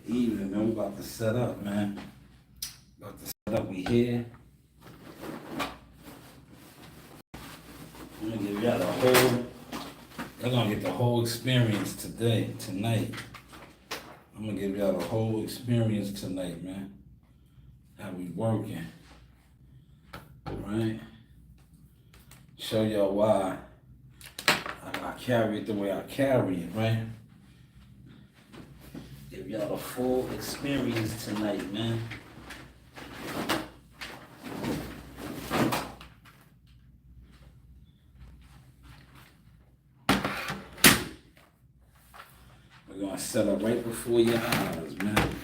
Evening, man. We about to set up, man. About to set up. We here. I'm gonna give y'all the whole. Y'all gonna get the whole experience tonight. I'm gonna give y'all the whole experience tonight, man. How we working, right? Show y'all why I carry it the way I carry it, right? Give y'all the full experience tonight, man. We're gonna set up right before your eyes, man.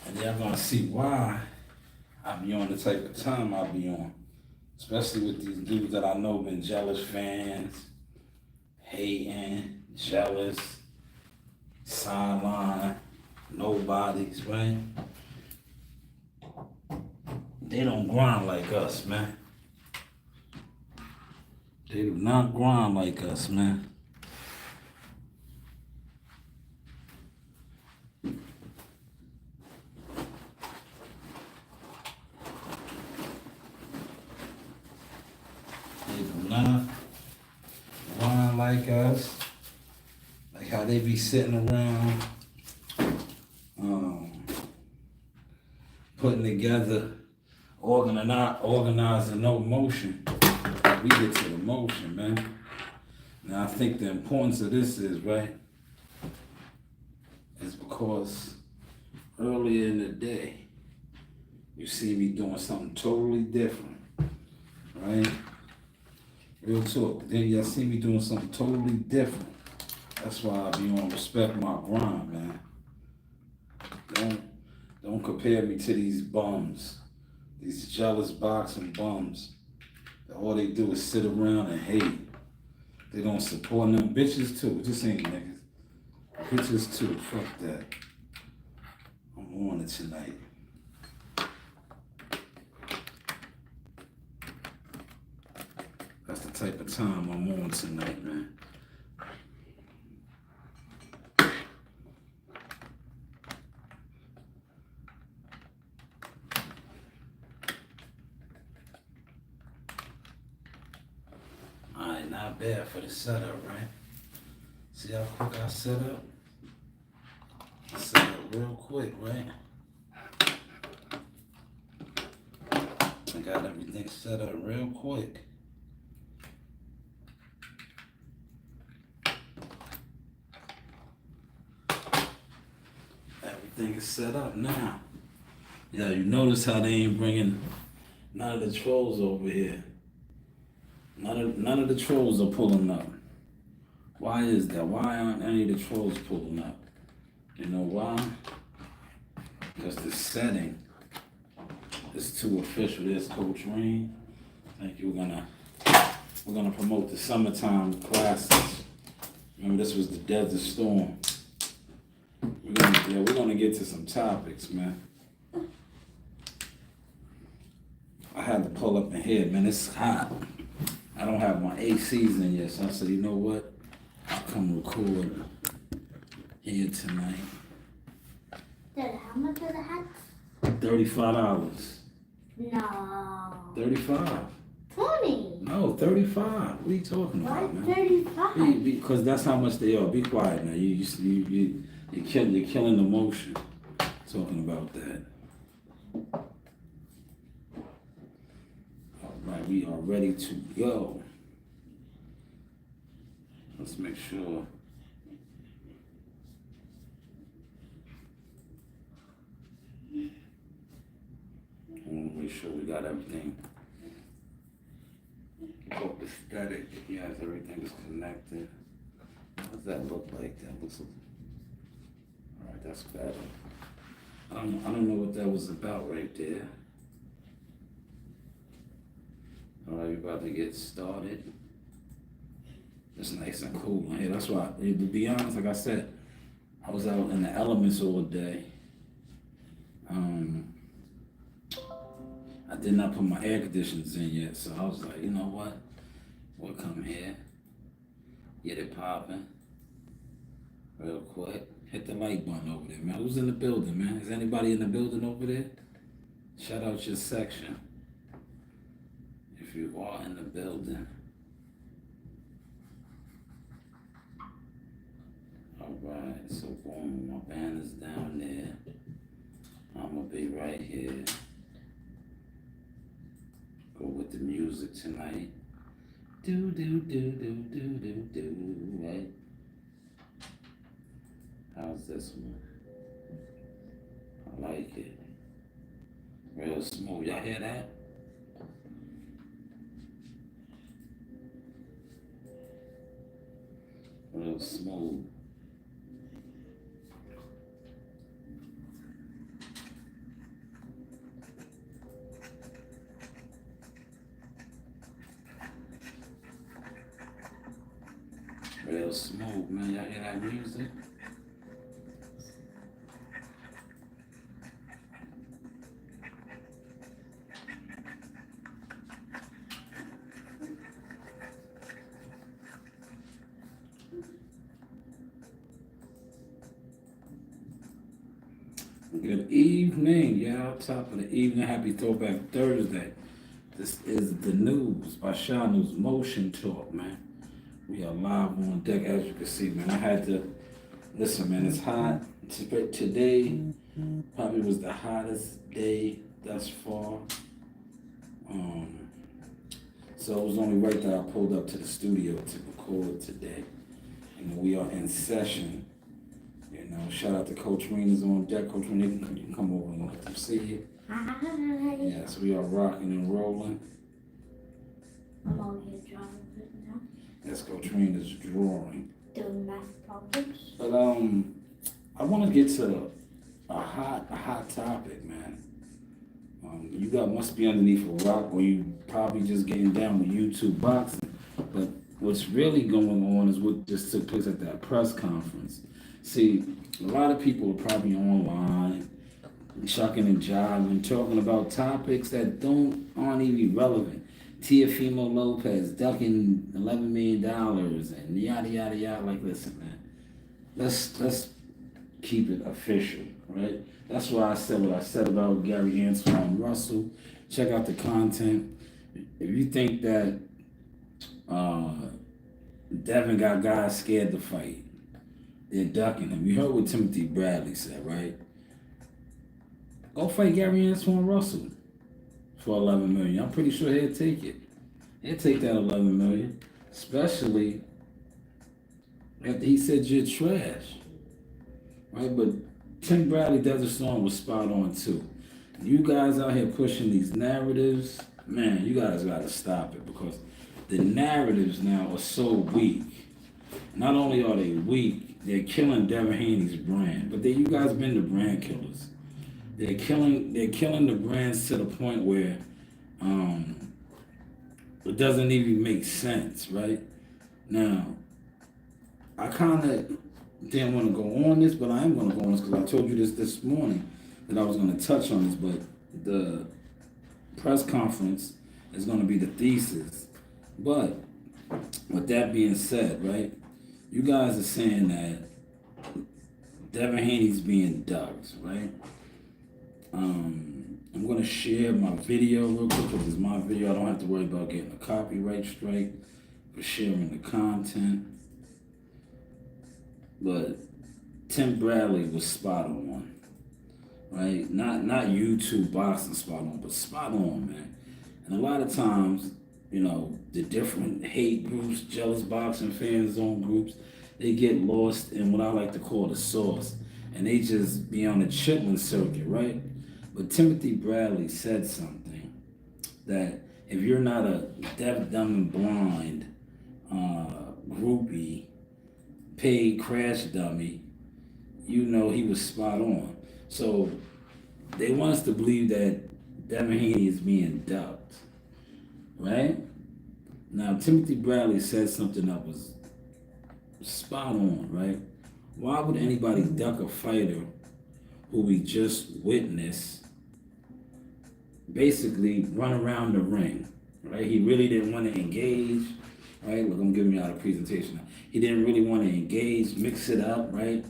And y'all gonna see why I be on the type of time I be on. Especially with these dudes that I know been jealous fans, hating, jealous, sideline, nobodies, right? They don't grind like us, man. They do not grind like us, man. They do not grind like us. Like how they be sitting around, putting together, organizing no motion. We get to the motion, man. Now I think the importance of this is, right, is because earlier in the day, you see me doing something totally different, right? Real talk. Then y'all see me doing something totally different. That's why I be on respect my grind, man. Don't compare me to these bums, these jealous boxing bums. All they do is sit around and hate. They don't support them. Bitches too. Just ain't niggas. Bitches too. Fuck that. I'm on it tonight. That's the type of time I'm on tonight, man. Alright, not bad for the setup, right? See how quick I set up? I set up real quick, right? I got everything set up real quick. Everything is set up now. Yeah, you notice how they ain't bringing none of the trolls over here. None of the trolls are pulling up. Why is that? Why aren't any of the trolls pulling up? You know why? Because the setting is too official. There's Coach Rain. Thank you. We're gonna promote the summertime classes. Remember, this was the Desert Storm. We're gonna get to some topics, man. I had to pull up in here, man. It's hot. I don't have my ACs in yet, so I said, you know what? I'll come record here tonight. Dad, how much are the hats? $35. No. 35. 20. No, 35. What are you talking Why about, man? 35? Because that's how much they are. Be quiet now. You're killing the motion. Talking about that. All right, we are ready to go. Let's make sure. I want to make sure we got everything. Hope the static, yes, everything is connected. What does that look like? That looks. All right, that's better. I don't know what that was about right there. All right, we're about to get started. It's nice and cool in here. That's why, to be honest, like I said, I was out in the elements all day. I did not put my air conditioners in yet, so I was like, you know what? We'll come here, get it popping. real quick. Hit the like button over there, man. Who's in the building, man? Is anybody in the building over there? Shout out your section. If you are in the building. Alright, so boom, my banner's down there. I'ma be right here. Go with the music tonight. Do do do do do do do, right? How's this one? I like it. Real smooth. Y'all hear that? Real smooth. Real smooth, man. Y'all hear that music? Good evening, y'all. Top of the evening. Happy Throwback Thursday. This is the news by Shaw News Motion Talk, man. We are live on deck, as you can see, man. I had to listen, man. It's hot. Today probably was the hottest day thus far. So it was only right that I pulled up to the studio to record today. You know, we are in session. You know, shout out to Coach Rena's on deck. Coach Rena, you can come over and let them see you. Hi. Yes, we are rocking and rolling. I'm all here drawing right now. Yes, Coach Rena's drawing. Doing math problems. But I want to get to a hot topic, man. You got must be underneath a rock, or you probably just getting down with YouTube boxing. But what's really going on is what just took place at that press conference. See, a lot of people are probably online, shucking and jiving, talking about topics that aren't even relevant. Teofimo Lopez ducking $11 million and yada yada yada. Like, listen, man, let's keep it official, right? That's why I said what I said about Gary Antoine Russell. Check out the content. If you think that Devin got guys scared to fight, they're ducking him. You heard what Timothy Bradley said, right? Go fight Gary Antoine Russell for $11 million. I'm pretty sure he'll take it. He'll take that $11 million, especially after he said you're trash, right? But Tim Bradley Desert Storm was spot on too. You guys out here pushing these narratives, man, you guys gotta stop it, because the narratives now are so weak. Not only are they weak, they're killing Devin Haney's brand, but you guys been the brand killers. They're killing the brands to the point where it doesn't even make sense, right? Now, I kind of didn't want to go on this, but I am going to go on this because I told you this morning that I was going to touch on this, but the press conference is going to be the thesis. But with that being said, right, you guys are saying that Devin Haney's being ducked, right? I'm going to share my video real quick because it's my video. I don't have to worry about getting a copyright strike for sharing the content. But Tim Bradley was spot on, right? Not YouTube boxing spot on, but spot on, man. And a lot of times, you know, the different hate groups, jealous boxing fan zone groups, they get lost in what I like to call the sauce. And they just be on the chitlin circuit, right? But Timothy Bradley said something that if you're not a deaf, dumb, and blind groupie, paid crash dummy, you know he was spot on. So they want us to believe that Devin Haney is being ducked, right? Now, Timothy Bradley said something that was spot on, right? Why would anybody duck a fighter who we just witnessed basically run around the ring, right? He really didn't want to engage, right? Look, I'm giving y'all the presentation now. He didn't really want to engage, mix it up, right?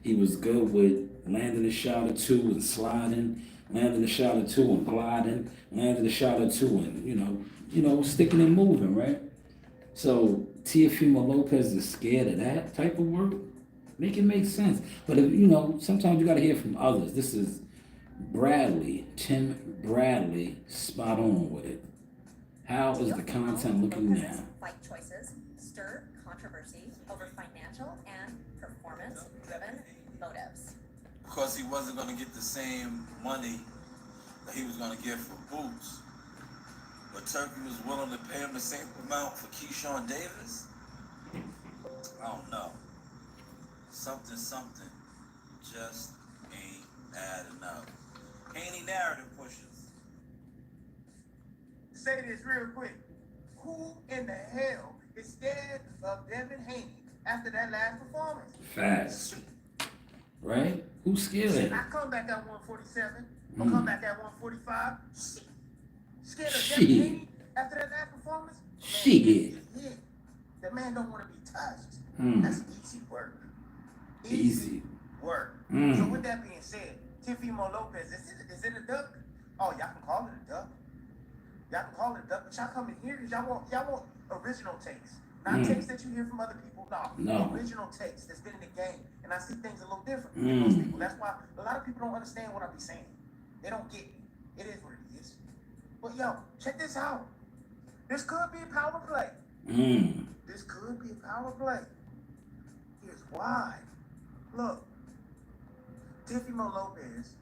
He was good with landing a shot or two and sliding, landing a shot or two and gliding, landing a shot or two and, sticking and moving, right? So Teofimo Lopez is scared of that type of work. Make it make sense. But if, sometimes you gotta hear from others. This is Bradley, Tim Bradley, spot on with it. How is the content looking now? Fight choices stir controversy over financial and performance-driven motives. Because he wasn't going to get the same money that he was going to get for Boots. But Turkey was willing to pay him the same amount for Keyshawn Davis? I don't know. Something just ain't adding up. Haney narrative pushes. Say this real quick. Who in the hell is scared of Devin Haney after that last performance? Facts. Right? Who's scared of Shit, him? I come back at 147. I'll come back at 145. Shit. Scared of Shit. Devin Haney after that last performance? Shit. The man don't want to be touched. Mm. That's easy work. Easy. Work. Mm. So with that being said, Teofimo Lopez, is it a duck? Oh, y'all can call it a duck. Y'all can call it a duck, but y'all come in here because y'all want original takes. Not takes that you hear from other people. No. Original takes that's been in the game. And I see things a little different than most people. That's why a lot of people don't understand what I be saying. They don't get me. It is what it is. But yo, check this out. This could be a power play. This could be a power play. Here's why. Look, Teofimo Lopez,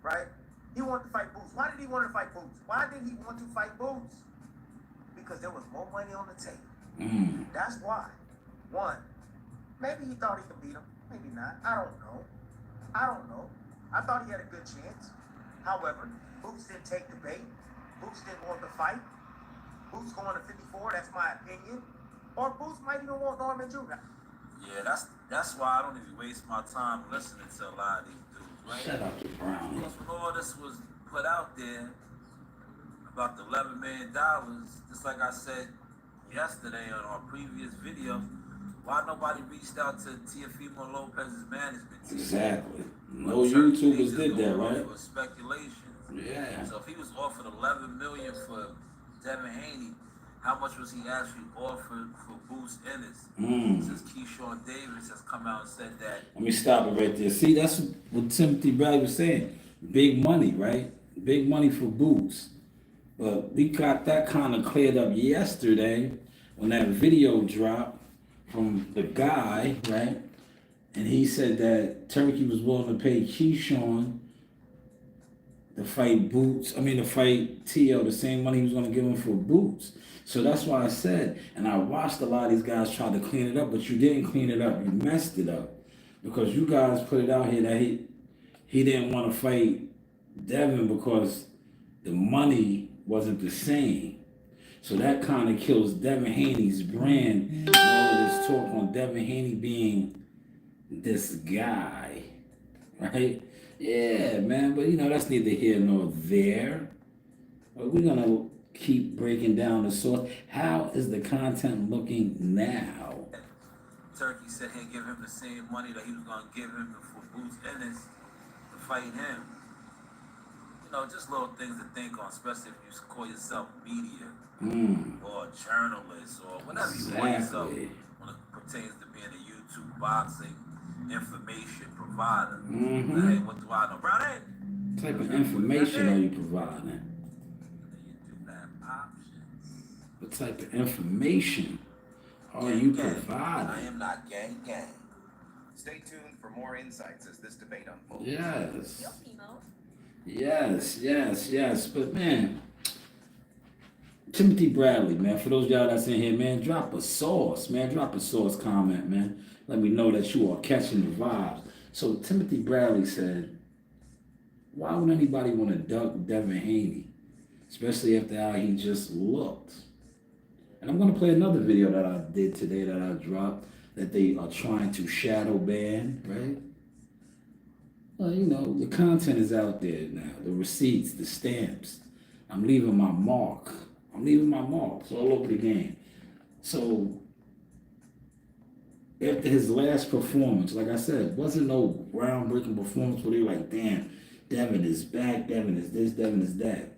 right? He wanted to fight Boots. Why did he want to fight Boots? Why did he want to fight Boots? Because there was more money on the table. That's why. One, maybe he thought he could beat him. Maybe not. I don't know. I thought he had a good chance. However, Boots didn't take the bait. Boots didn't want the fight. Boots going to 54. That's my opinion. Or Boots might even want Norman Jr. Yeah, that's why I don't even waste my time listening to a lot of these dudes, right? Shut up, Brown. Because when all this was put out there about the $11 million, just like I said yesterday on our previous video, why nobody reached out to Teofimo Lopez's management team? Exactly. No YouTubers did that, right? It was speculation. Yeah. So if he was offered $11 million for Devin Haney, how much was he actually offered for Boots Ennis? Since Keyshawn Davis has come out and said that. Let me stop it right there. See, that's what Timothy Bradley was saying. Big money, right? Big money for Boots. But we got that kind of cleared up yesterday when that video dropped from the guy, right? And he said that Turkey was willing to pay Keyshawn to fight to fight T.O. the same money he was going to give him for Boots. So that's why I said, and I watched a lot of these guys try to clean it up, but you didn't clean it up. You messed it up. Because you guys put it out here that he didn't want to fight Devin because the money wasn't the same. So that kind of kills Devin Haney's brand. All of this talk on Devin Haney being this guy, right? Yeah, man, but that's neither here nor there. But we're going to keep breaking down the source. How is the content looking now? Turkey said he'd give him the same money that he was going to give him for Boots Ennis to fight him. Just little things to think on, especially if you call yourself media or journalist or whatever you call yourself when it pertains to being a YouTube boxing information provider. Hey, what do I know? Brown, hey! What type of information are you providing? You do have options. What type of information are you providing? I am not gang. Stay tuned for more insights as this debate unfolds. Yes. Teofimo. Yes. But man, Timothy Bradley, man, for those of y'all that's in here, man, drop a source comment, man. Let me know that you are catching the vibes. So Timothy Bradley said, why would anybody want to duck Devin Haney? Especially after how he just looked. And I'm going to play another video that I did today that I dropped that they are trying to shadow ban, right? Well, the content is out there now. The receipts, the stamps. I'm leaving my mark. It's all over the game. So after his last performance, like I said, wasn't no groundbreaking performance where they were like, damn, Devin is back, Devin is this, Devin is that.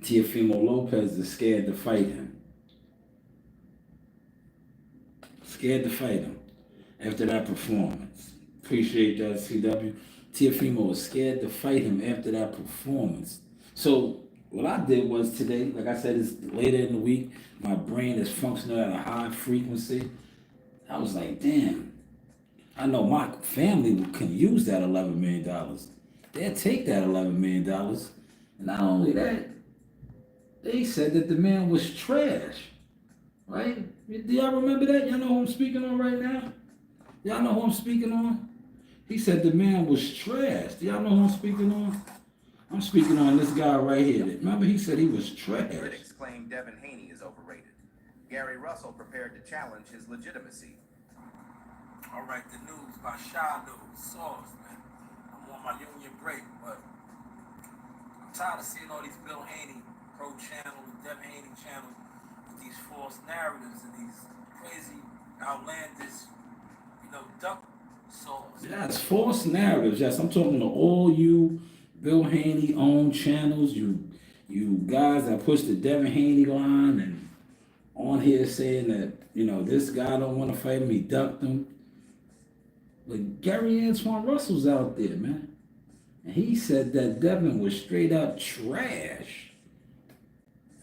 Teofimo Lopez is scared to fight him. Scared to fight him after that performance. Appreciate that, CW. Teofimo was scared to fight him after that performance. So what I did was today, like I said, it's later in the week. My brain is functioning at a high frequency. I was like, damn, I know my family can use that $11 million. They'll take that $11 million. And not only that, they said that the man was trash. Right? Do y'all remember that? Y'all know who I'm speaking on right now? Y'all know who I'm speaking on? He said the man was trash. Do y'all know who I'm speaking on? I'm speaking on this guy right here. Remember, he said he was trash. Critics claim Devin Haney is overrated. Gary Russell prepared to challenge his legitimacy. All right, the news by Shy News, Source, man. I'm on my union break, but I'm tired of seeing all these Bill Haney pro channels, Devin Haney channels with these false narratives and these crazy, outlandish, duck sauce. Yeah, it's false narratives. Yes, I'm talking to all you Bill Haney owned channels, you guys that push the Devin Haney line and on here saying that, this guy don't want to fight him, he ducked him. But Gary Antoine Russell's out there, man. And he said that Devin was straight up trash.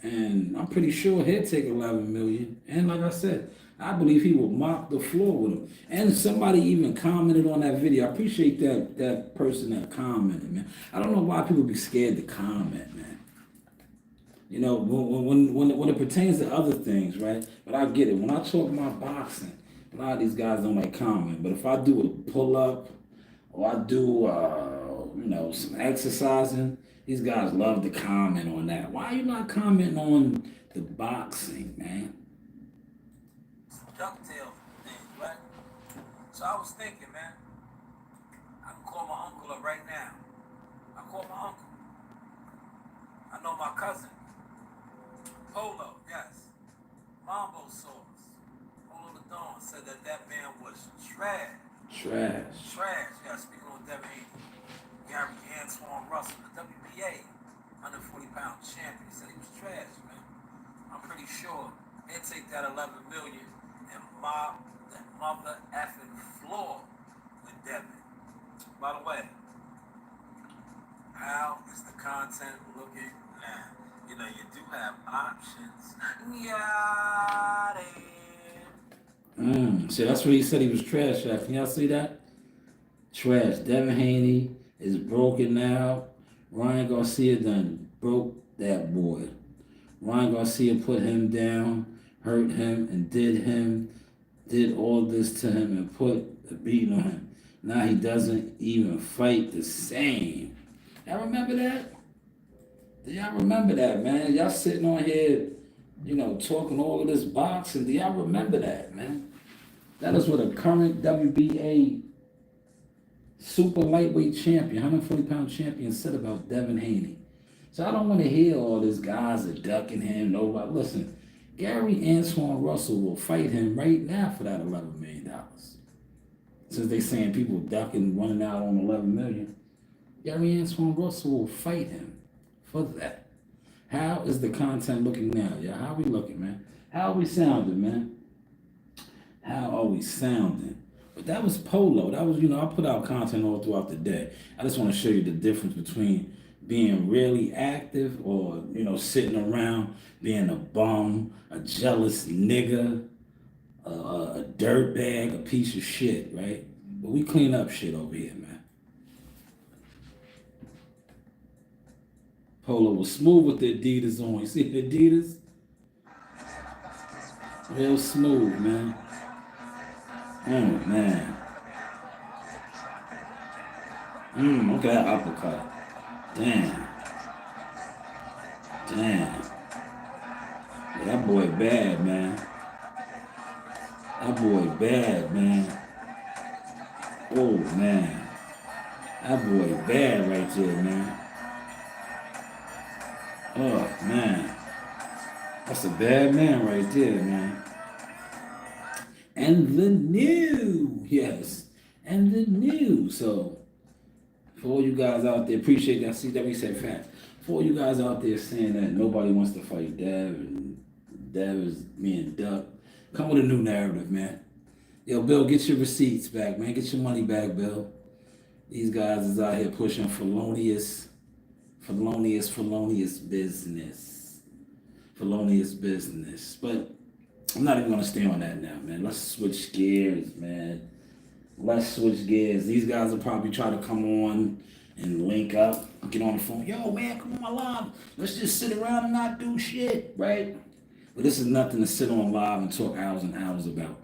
And I'm pretty sure he'll take $11 million. And like I said, I believe he will mop the floor with him. And somebody even commented on that video. I appreciate that person that commented, man. I don't know why people be scared to comment, man. When it pertains to other things, right? But I get it. When I talk about boxing, a lot of these guys don't like comment. But if I do a pull-up or I do, some exercising, these guys love to comment on that. Why are you not commenting on the boxing, man? Ducktail thing, right? So I was thinking, man, I can call my uncle up right now. I call my uncle. I know my cousin. Polo, yes. Mambo Sauce. Polo the Dawn said that man was trash. Trash, yeah, speaking on Devin Haney. Gary Antoine Russell, the WBA 140-pound champion, said he was trash, man. I'm pretty sure he'll take that $11 million and mop the mother effing floor with Devin. By the way, how is the content looking now? You do have options. See, that's what he said he was trash at. Can y'all see that? Trash. Devin Haney is broken now. Ryan Garcia done broke that boy. Ryan Garcia put him down, hurt him, and did all this to him and put a beating on him. Now he doesn't even fight the same. Y'all remember that? Do y'all remember that, man? Y'all sitting on here, talking all of this boxing. Do y'all remember that, man? That is what a current WBA super lightweight champion, 140-pound champion said about Devin Haney. So I don't want to hear all these guys are ducking him. Nobody. Listen, Gary Antoine Russell will fight him right now for that $11 million. Since they saying people ducking, running out on $11 million, Gary Antoine Russell will fight him for that. How is the content looking now? Yeah, how are we looking, man? How are we sounding, man? How are we sounding? But that was Polo. That was, I put out content all throughout the day. I just want to show you the difference between being really active or, sitting around being a bum, a jealous nigga, a dirtbag, a piece of shit, right? But we clean up shit over here, man. Polo was smooth with the Adidas on. You see the Adidas? Real smooth, man. Oh, man. Look at that uppercut. Damn. Yeah, that boy bad, man. That boy bad, man. Oh, man. That boy bad right there, man. Oh, man. That's a bad man right there, man. And the new, yes, and the new. So, for all you guys out there, appreciate that. CW said facts. For all you guys out there saying that nobody wants to fight Dev and Dev is being ducked, come with a new narrative, man. Yo, Bill, get your receipts back, man. Get your money back, Bill. These guys is out here pushing felonious business. Felonious business. But I'm not even gonna stay on that now, man. Let's switch gears, man. Let's switch gears. These guys will probably try to come on and link up, get on the phone. Yo, man, come on my live. Let's just sit around and not do shit, right? But this is nothing to sit on live and talk hours and hours about.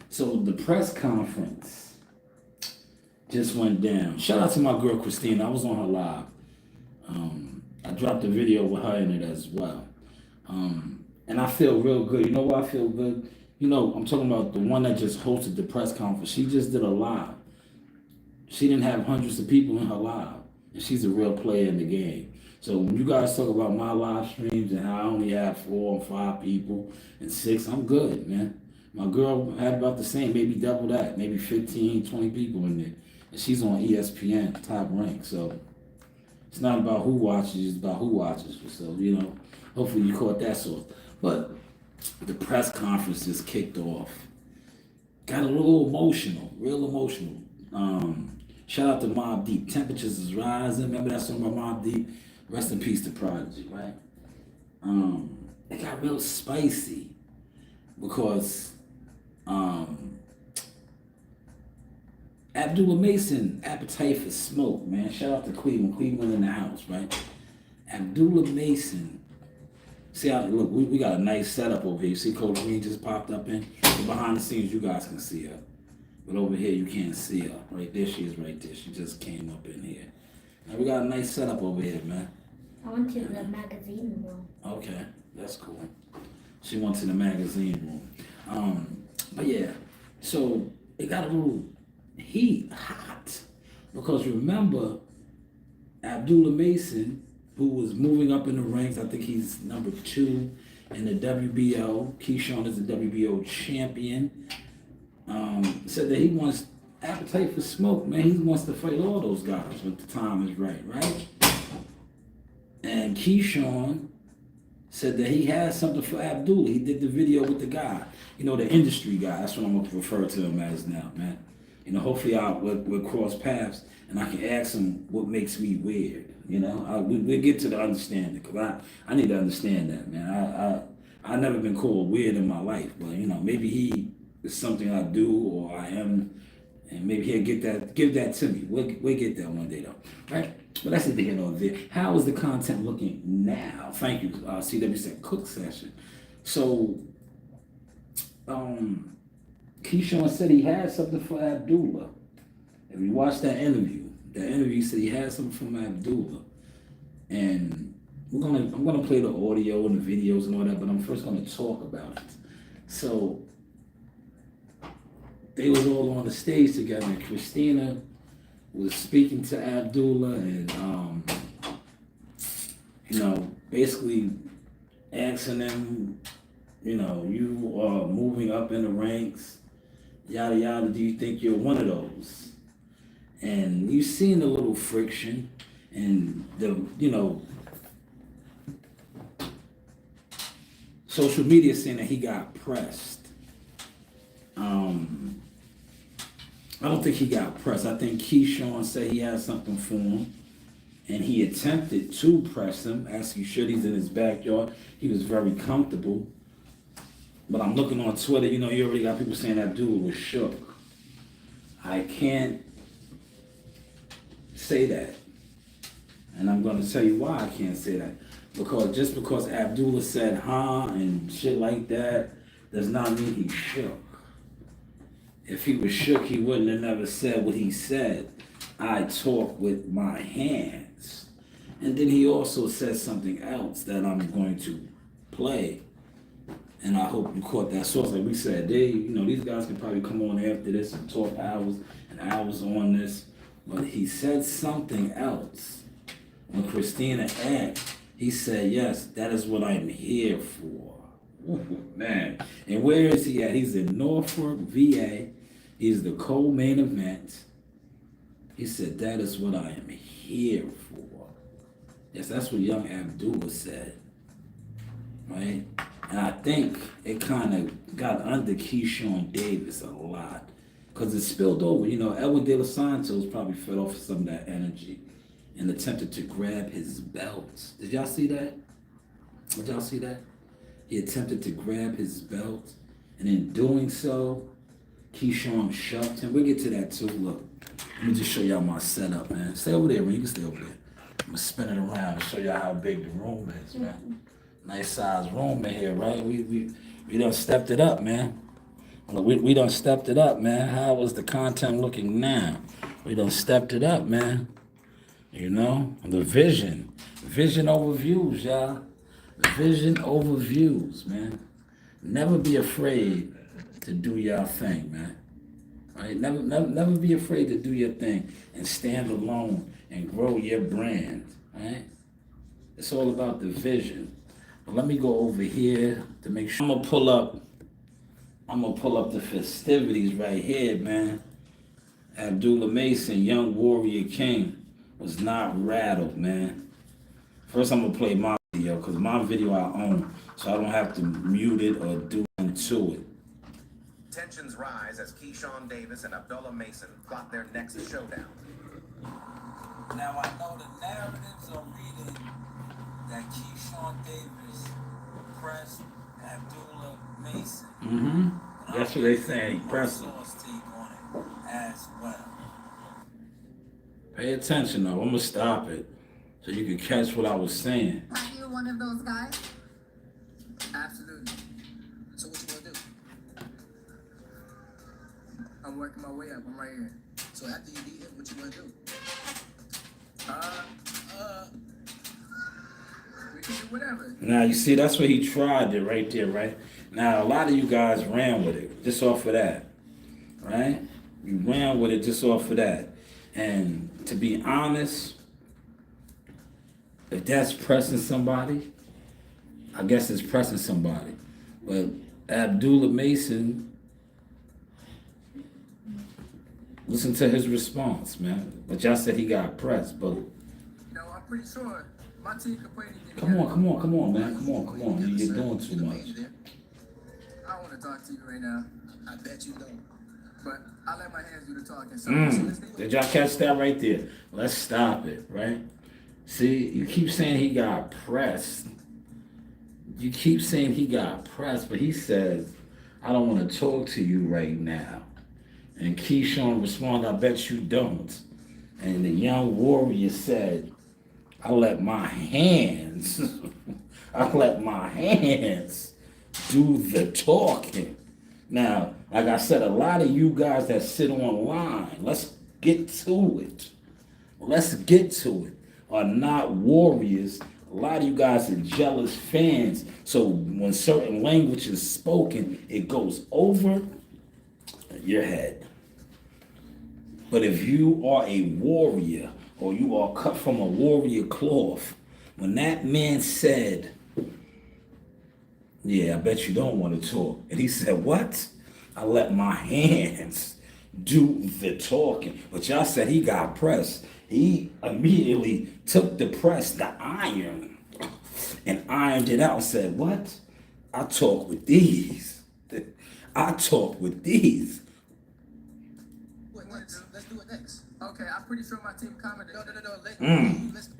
So the press conference just went down. Shout out to my girl Christina. I was on her live. I dropped a video with her in it as well. And I feel real good. You know why I feel good? You know, I'm talking about the one that just hosted the press conference. She just did a live. She didn't have hundreds of people in her live. And she's a real player in the game. So when you guys talk about my live streams and how I only have 4 or 5 people and 6, I'm good, man. My girl had about the same, maybe double that, maybe 15, 20 people in there. And she's on ESPN, top rank. So it's not about who watches, it's about who watches. So, you know, hopefully you caught that source. But the press conference just kicked off. Got a little emotional, real emotional. Shout out to Mobb Deep. Temperatures is rising. Remember that song by Mobb Deep? Rest in peace to Prodigy, right? It got real spicy because Abdullah Mason, appetite for smoke, man. Shout out to Cleveland. Cleveland in the house, right? Abdullah Mason. See how, look, we got a nice setup over here. You see Coach Green just popped up in? But behind the scenes, you guys can see her. But over here, you can't see her. Right there, she is right there. She just came up in here. Now, we got a nice setup over here, man. I went to the magazine room. Okay, that's cool. She went to the magazine room. But yeah, so it got a little hot. Because remember, Abdullah Mason, who was moving up in the ranks, I think he's number 2 in the WBO. Keyshawn is the WBO champion. Said that he wants appetite for smoke, man. He wants to fight all those guys when the time is right, right? And Keyshawn said that he has something for Abdullah. He did the video with the guy, you know, the industry guy. That's what I'm gonna refer to him as now, man. You know, hopefully we'll cross paths and I can ask him what makes me weird. You know, we'll get to the understanding, because I need to understand that, man. I've never been called weird in my life, but, you know, maybe he is something I do or I am, and maybe he'll give that to me. We'll get that one day, though, right? But that's the here or there. How is the content looking now? Thank you, CW said cook session. So, Keyshawn said he had something for Abdullah. If you watch that interview said he had something from Abdullah. And I'm gonna play the audio and the videos and all that, but I'm first gonna talk about it. So they was all on the stage together, and Christina was speaking to Abdullah and you know, basically asking him, you know, you are moving up in the ranks, yada yada, do you think you're one of those? And you've seen a little friction and the, you know, social media saying that he got pressed. I don't think he got pressed. I think Keyshawn said he had something for him, and he attempted to press him, asking should he's in his backyard. He was very comfortable. But I'm looking on Twitter, you know, you already got people saying that dude was shook. I can't say that. And I'm going to tell you why I can't say that. Because just because Abdullah said and shit like that does not mean he shook. If he was shook, he wouldn't have never said what he said. I talk with my hands. And then he also said something else that I'm going to play. And I hope you caught that source. Like we said, these guys can probably come on after this and talk hours and hours on this. But he said something else. When Christina asked, he said, yes, that is what I'm here for. Ooh, man. And where is he at? He's in Norfolk, VA. He's the co-main event. He said, that is what I am here for. Yes, that's what young Abdullah said. Right? And I think it kind of got under Keyshawn Davis a lot. Because it spilled over. You know, Edwin De Los Santos probably fed off some of that energy and attempted to grab his belt. Did y'all see that? Did y'all see that? He attempted to grab his belt. And in doing so, Keyshawn shoved him. We'll get to that too. Look, let me just show y'all my setup, man. Stay over there, man. You can stay over there. I'm going to spin it around and show y'all how big the room is, man. Nice size room in here, right? We done stepped it up, man. We done stepped it up, man. How is the content looking now? We done stepped it up, man. You know, the vision overviews, y'all. Vision overviews, man. Never be afraid to do your thing, man. Right? Never be afraid to do your thing and stand alone and grow your brand, right? It's all about the vision. But let me go over here to make sure. I'm gonna pull up the festivities right here, man. Abdullah Mason, Young Warrior King, was not rattled, man. First, I'm gonna play my video, because my video I own, so I don't have to mute it or do anything to it. Tensions rise as Keyshawn Davis and Abdullah Mason plot their next showdown. Now I know the narratives are reading that Keyshawn Davis pressed Abdullah Mason. Mm-hmm. That's what they saying. He pressed him. Take on it as well. Pay attention though. I'm gonna stop it so you can catch what I was saying. Are you one of those guys? Absolutely. So what you gonna do? I'm working my way up. I'm right here. So after you beat him, what you gonna do? We can do whatever. Now you see, that's what he tried it right there, right? Now a lot of you guys ran with it just off of that, right? You ran with it just off of that. And to be honest, if that's pressing somebody, I guess it's pressing somebody. But Abdullah Mason, listen to his response, man. But y'all said he got pressed, but You know, I'm pretty sure my team could play anything. come on, man. Come on. You're doing too much. I don't want to talk to you right now. I bet you don't. But I let my hands do the talking. So Did y'all catch that right there? Let's stop it, right? See, you keep saying he got pressed. You keep saying he got pressed, but he says, I don't want to talk to you right now. And Keyshawn responded, I bet you don't. And the young warrior said, I let my hands do the talking. Now, like I said, a lot of you guys that sit online, let's get to it. Are not warriors. A lot of you guys are jealous fans. So when certain language is spoken, it goes over your head. But if you are a warrior, or you are cut from a warrior cloth, when that man said, yeah, I bet you don't want to talk. And he said, what? I let my hands do the talking. But y'all said he got pressed. He immediately took the press, the iron, and ironed it out and said, what? I talk with these. Let's do it next. Okay, I'm pretty sure my team commented. No.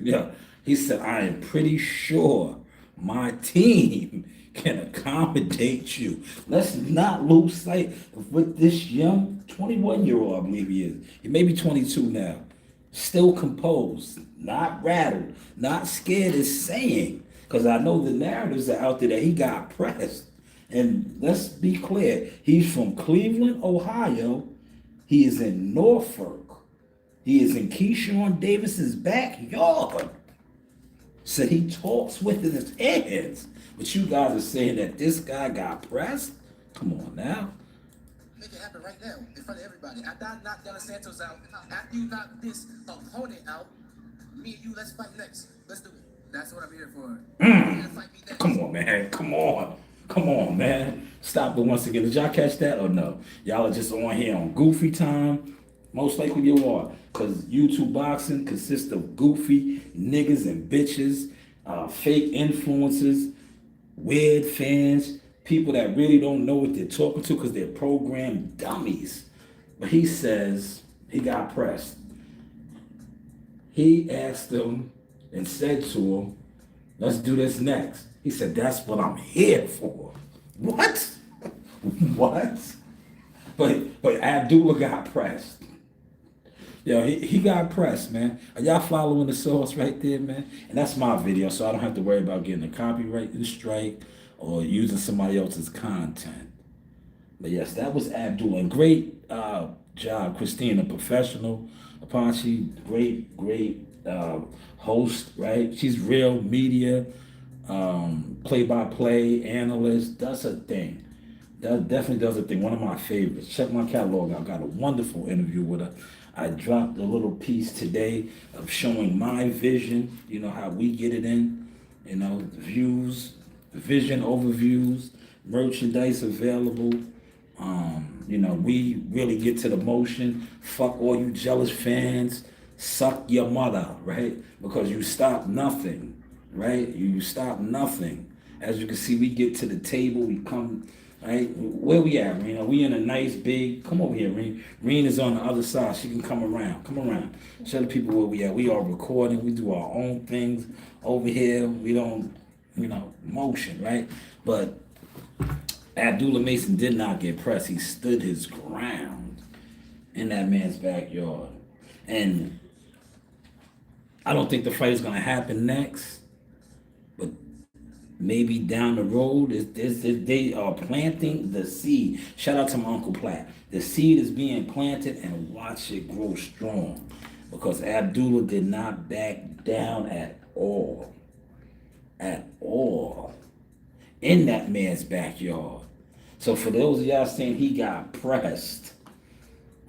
Yeah, he said, I am pretty sure my team can accommodate you. Let's not lose sight of what this young 21-year-old, I believe he is. He may be 22 now. Still composed, not rattled, not scared, is saying, because I know the narratives are out there that he got pressed. And let's be clear, he's from Cleveland, Ohio. He is in Norfolk. He is in Keyshawn Davis's backyard. So he talks with his hands. But you guys are saying that this guy got pressed? Come on now. Make it happen right now, in front of everybody. After I knock De Los Santos out, after you knock this opponent out, me and you, let's fight next. Let's do it. That's what I'm here for. You're here to fight me next. Come on, man. Come Come on, man. Stop it once again. Did y'all catch that or no? Y'all are just on here on goofy time. Most likely you are. Because YouTube boxing consists of goofy niggas and bitches, fake influencers, weird fans, people that really don't know what they're talking to because they're programmed dummies. But he says he got pressed. He asked them and said to him, let's do this next. He said, that's what I'm here for. What? What? But Abdullah got pressed. Yo, he got pressed, man. Are y'all following the source right there, man? And that's my video, so I don't have to worry about getting a copyright strike or using somebody else's content. But yes, that was Abdullah. And great job, Christina, professional. Apache, great host, right? She's real media, play-by-play analyst. Does her thing. That definitely does her thing. One of my favorites. Check my catalog. I got a wonderful interview with her. I dropped a little piece today of showing my vision, you know, how we get it in, you know, views, vision overviews, merchandise available. You know, we really get to the motion. Fuck all you jealous fans. Suck your mother, right? Because you stop nothing, right? You stop nothing. As you can see, we get to the table. We come, right? Where we at, Rena? We in a nice big, come over here, Rena. Rena's on the other side. She can come around. Come around. Show the people where we at. We are recording. We do our own things over here. We don't, you know, motion, right? But Abdullah Mason did not get pressed. He stood his ground in that man's backyard. And I don't think the fight is going to happen next, but maybe down the road, they are planting the seed. Shout out to my Uncle Platt. The seed is being planted, and watch it grow strong, because Abdullah did not back down at all. At all. In that man's backyard. So for those of y'all saying he got pressed,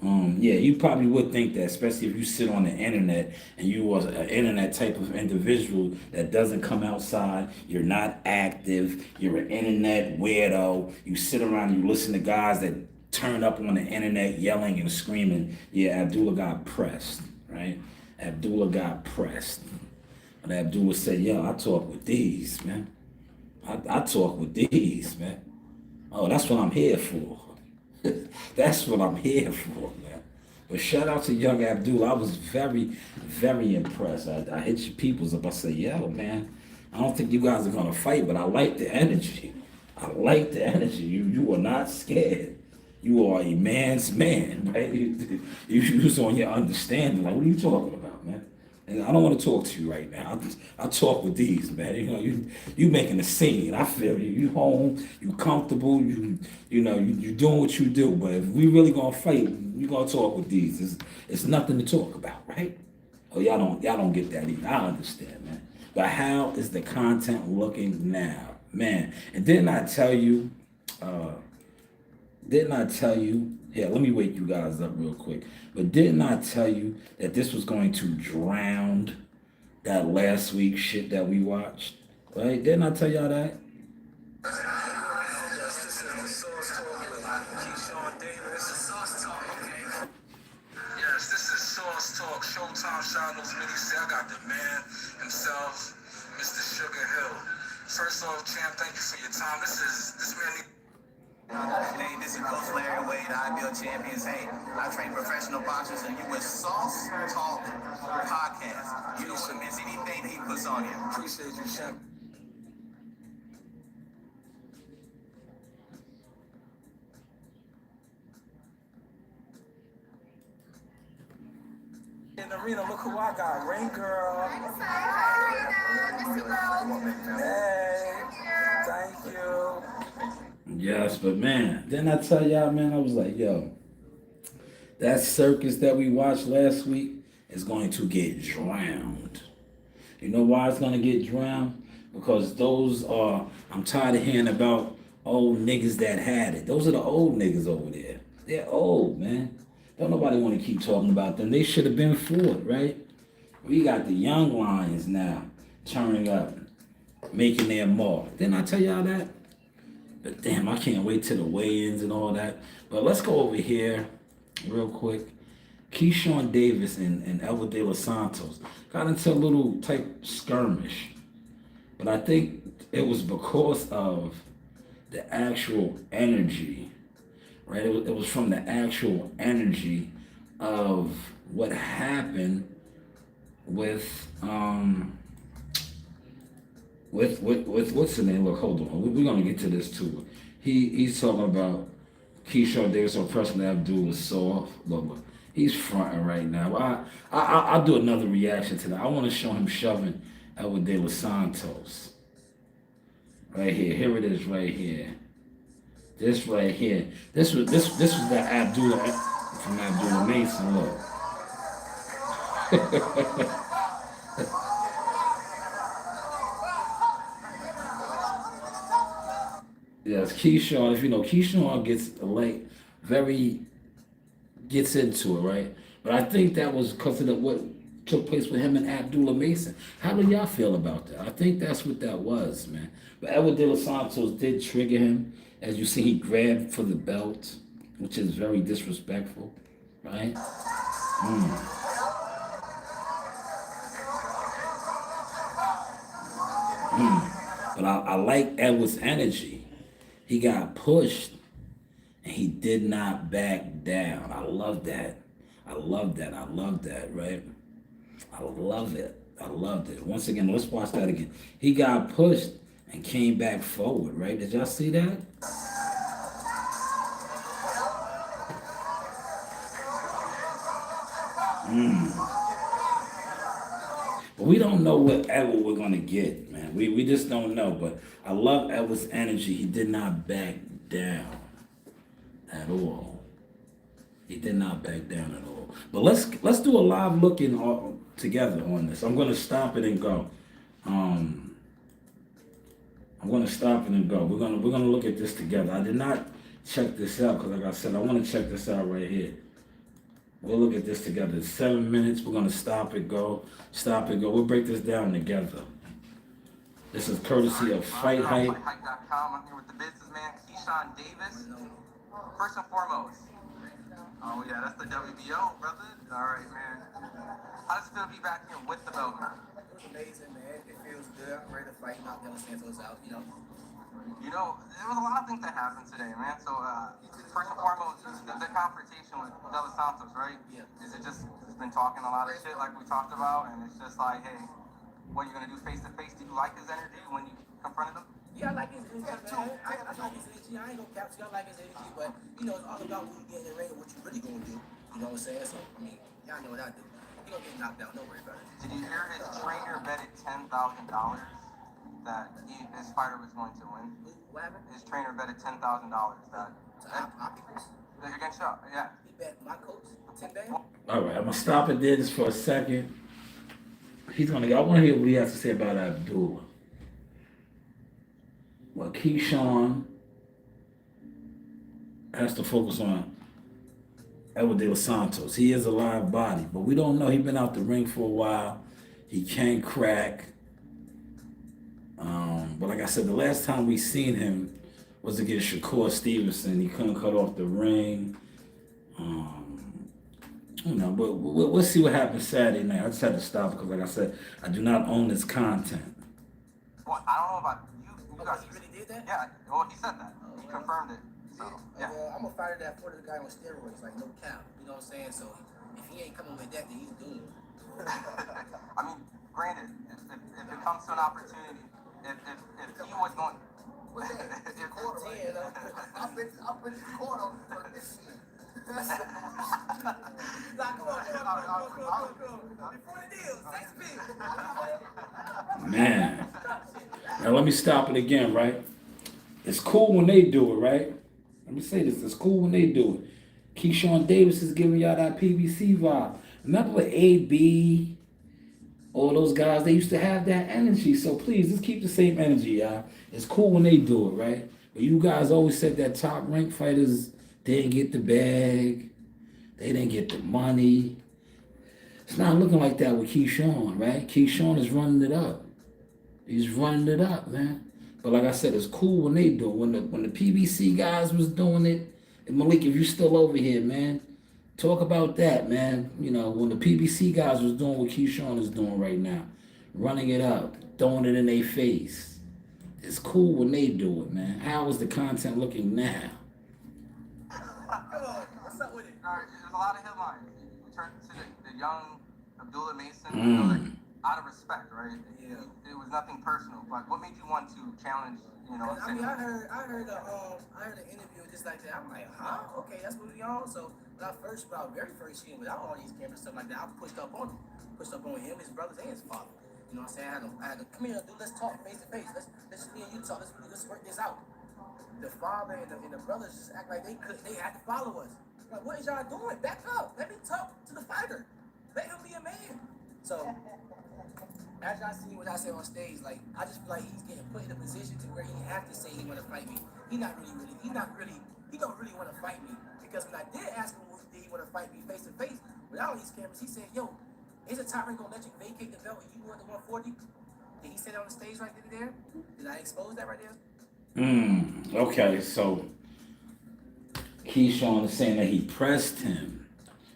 yeah, you probably would think that, especially if you sit on the internet and you was an internet type of individual that doesn't come outside, you're not active, you're an internet weirdo, you sit around, you listen to guys that turn up on the internet yelling and screaming. Yeah, Abdullah got pressed, right? Abdullah got pressed. But Abdullah said, yo, I talk with these, man. I talk with these, man. Oh, that's what I'm here for. That's what I'm here for, man. But shout out to young Abdullah. I was very, very impressed. I hit your peoples up. I said, yo, man, I don't think you guys are going to fight, but I like the energy. I like the energy. You are not scared. You are a man's man, right? You was on your understanding. Like, what are you talking about, man? And I don't want to talk to you right now. I talk with these, man. You know, you making a scene. I feel you. You home. You comfortable. You doing what you do. But if we really gonna fight, we gonna talk with these. It's nothing to talk about, right? Oh, y'all don't get that either. I understand, man. But how is the content looking now, man? And didn't I tell you? Here, let me wake you guys up real quick. But didn't I tell you that this was going to drown that last week shit that we watched? Right? Didn't I tell y'all that? Yes, this is the Source Talk with Keyshawn Davis. The Source Talk, okay? Yes, this is Source Talk. Showtime Shadows Mini say I got the man himself, Mr. Sugar Hill. First off, champ, thank you for your time. This man. Hey, this is Coach Larry Wade, IBL Champions. Hey, I train professional boxers, and you with Sauce Talk Podcast. You don't want to miss anything he puts on here. Appreciate you, champ. In the arena, look who I got. Rain Girl. Hey, thank you. Yes, but man, didn't I tell y'all, man? I was like, yo, that circus that we watched last week is going to get drowned. You know why it's going to get drowned? Because I'm tired of hearing about old niggas that had it. Those are the old niggas over there. They're old, man. Don't nobody want to keep talking about them. They should have been fought, right? We got the young lions now turning up, making their mark. Didn't I tell y'all that? But damn, I can't wait till the weigh-ins and all that. But let's go over here real quick. Keyshawn Davis and Elva De Los Santos got into a little type skirmish. But I think it was because of the actual energy, right? It was from the actual energy of what happened with what's the name? Look, hold on. We're gonna get to this too. He's talking about Keyshawn Davis or Preston Abdul was soft. Look, he's fronting right now. I'll do another reaction to that. I want to show him shoving Elva De Los Santos. Right here. Here it is right here. This right here. This was the Abdullah from Abdullah Mason. Look. Yes, Keyshawn, if you know, Keyshawn gets into it, right? But I think that was because of what took place with him and Abdullah Mason. How do y'all feel about that? I think that's what that was, man. But Elva De Los Santos did trigger him. As you see, he grabbed for the belt, which is very disrespectful, right? But I like Edward's energy. He got pushed, and he did not back down. I love that. I love that, right? I love it. I loved it. Once again, let's watch that again. He got pushed and came back forward, right? Did y'all see that? But we don't know what Edward we're going to get, man. We just don't know. But I love Edward's energy. He did not back down at all. He did not back down at all. But let's do a live look in together on this. I'm going to stop it and go. I'm going to stop it and go. We're going to look at this together. I did not check this out because, like I said, I want to check this out right here. We'll look at this together. It's 7 minutes. We're going to stop it, go. Stop it, go. We'll break this down together. This is courtesy of Fight Hype. FightHype.com. I'm here with the businessman, Keyshawn Davis. First and foremost. Oh, yeah, that's the WBO, brother. All right, man. How does it feel to be back here with the belt? It was amazing, man. It feels good. I'm ready to fight, knock De Los Santos out, you know. You know, there was a lot of things that happened today, man. So, first and foremost, the confrontation with De Los Santos, right? Yeah. Is it just, he's been talking a lot of shit like we talked about, and it's just like, hey, what are you going to do face to face? Do you like his energy when you confronted him? Yeah, I like his energy, man. I like his energy. I ain't gonna cap you. I like his energy, but, you know, it's all about when you get in the ring and what you really gonna do. You know what I'm saying? So, I mean, y'all know what I do. He gonna get knocked out. Don't worry about it. Did you hear his trainer betted $10,000 that his fighter was going to win? What happened? His trainer betted $10,000 that Opticals. against Shaw. Yeah. He bet my coach 10 days. All right, I'm going to stop it there just for a second. I want to hear what he has to say about Abdullah. Well, Keyshawn has to focus on Elva De Los Santos. He is a live body, but we don't know. He's been out the ring for a while. He can crack. But like I said, the last time we seen him was against Shakur Stevenson. He couldn't cut off the ring. You know, but we'll see what happens Saturday night. I just had to stop because, like I said, I do not own this content. Well, I don't know about you. You guys. He really did that? Yeah. Well, he said that. He confirmed it. So yeah. I'm a fighter that fought the guy on steroids, like no cap. You know what I'm saying? So if he ain't coming with that, then he's doomed. I mean, granted, if it comes to an opportunity, if he was going. What's that? It's quarter, right? I've been in the corner for this. Like, come on. Before the deal, 6 feet. Man. Now let me stop it again, right? It's cool when they do it, right? Let me say this. It's cool when they do it. Keyshawn Davis is giving y'all that PBC vibe. Remember with AB, all those guys, they used to have that energy. So please, just keep the same energy, y'all. It's cool when they do it, right? But you guys always said that top ranked fighters didn't get the bag. They didn't get the money. It's not looking like that with Keyshawn, right? Keyshawn is running it up. He's running it up, man. But like I said, it's cool when they do it. When the PBC guys was doing it, and Malik, if you still over here, man, talk about that, man. You know, when the PBC guys was doing what Keyshawn is doing right now, running it up, throwing it in their face. It's cool when they do it, man. How is the content looking now? What's up with it? All right, there's a lot of headlines. We turned to the young Abdullah Mason, out of respect, right? Yeah. It was nothing personal, but what made you want to challenge, you know? I mean, I heard an interview just like that. I'm like, huh? Okay, that's what we on. So when I very first seen without all these cameras stuff like that, I pushed up on him, his brothers, and his father. You know what I'm saying? I had to come here, dude. Let's talk face to face. Let's me and you talk. Let's work this out. The father and the brothers just act like they had to follow us. Like, what is y'all doing? Back up. Let me talk to the fighter. Let him be a man. So, as y'all see what I say on stage, like, I just feel like he's getting put in a position to where he have to say he want to fight me. He don't really want to fight me. Because when I did ask him did he want to fight me face to face, without all these cameras, he said, yo, is a Tyron gonna let you vacate the belt when you won the 140? Did he say that on the stage right there? Did I expose that right there? Okay, so Keyshawn is saying that he pressed him.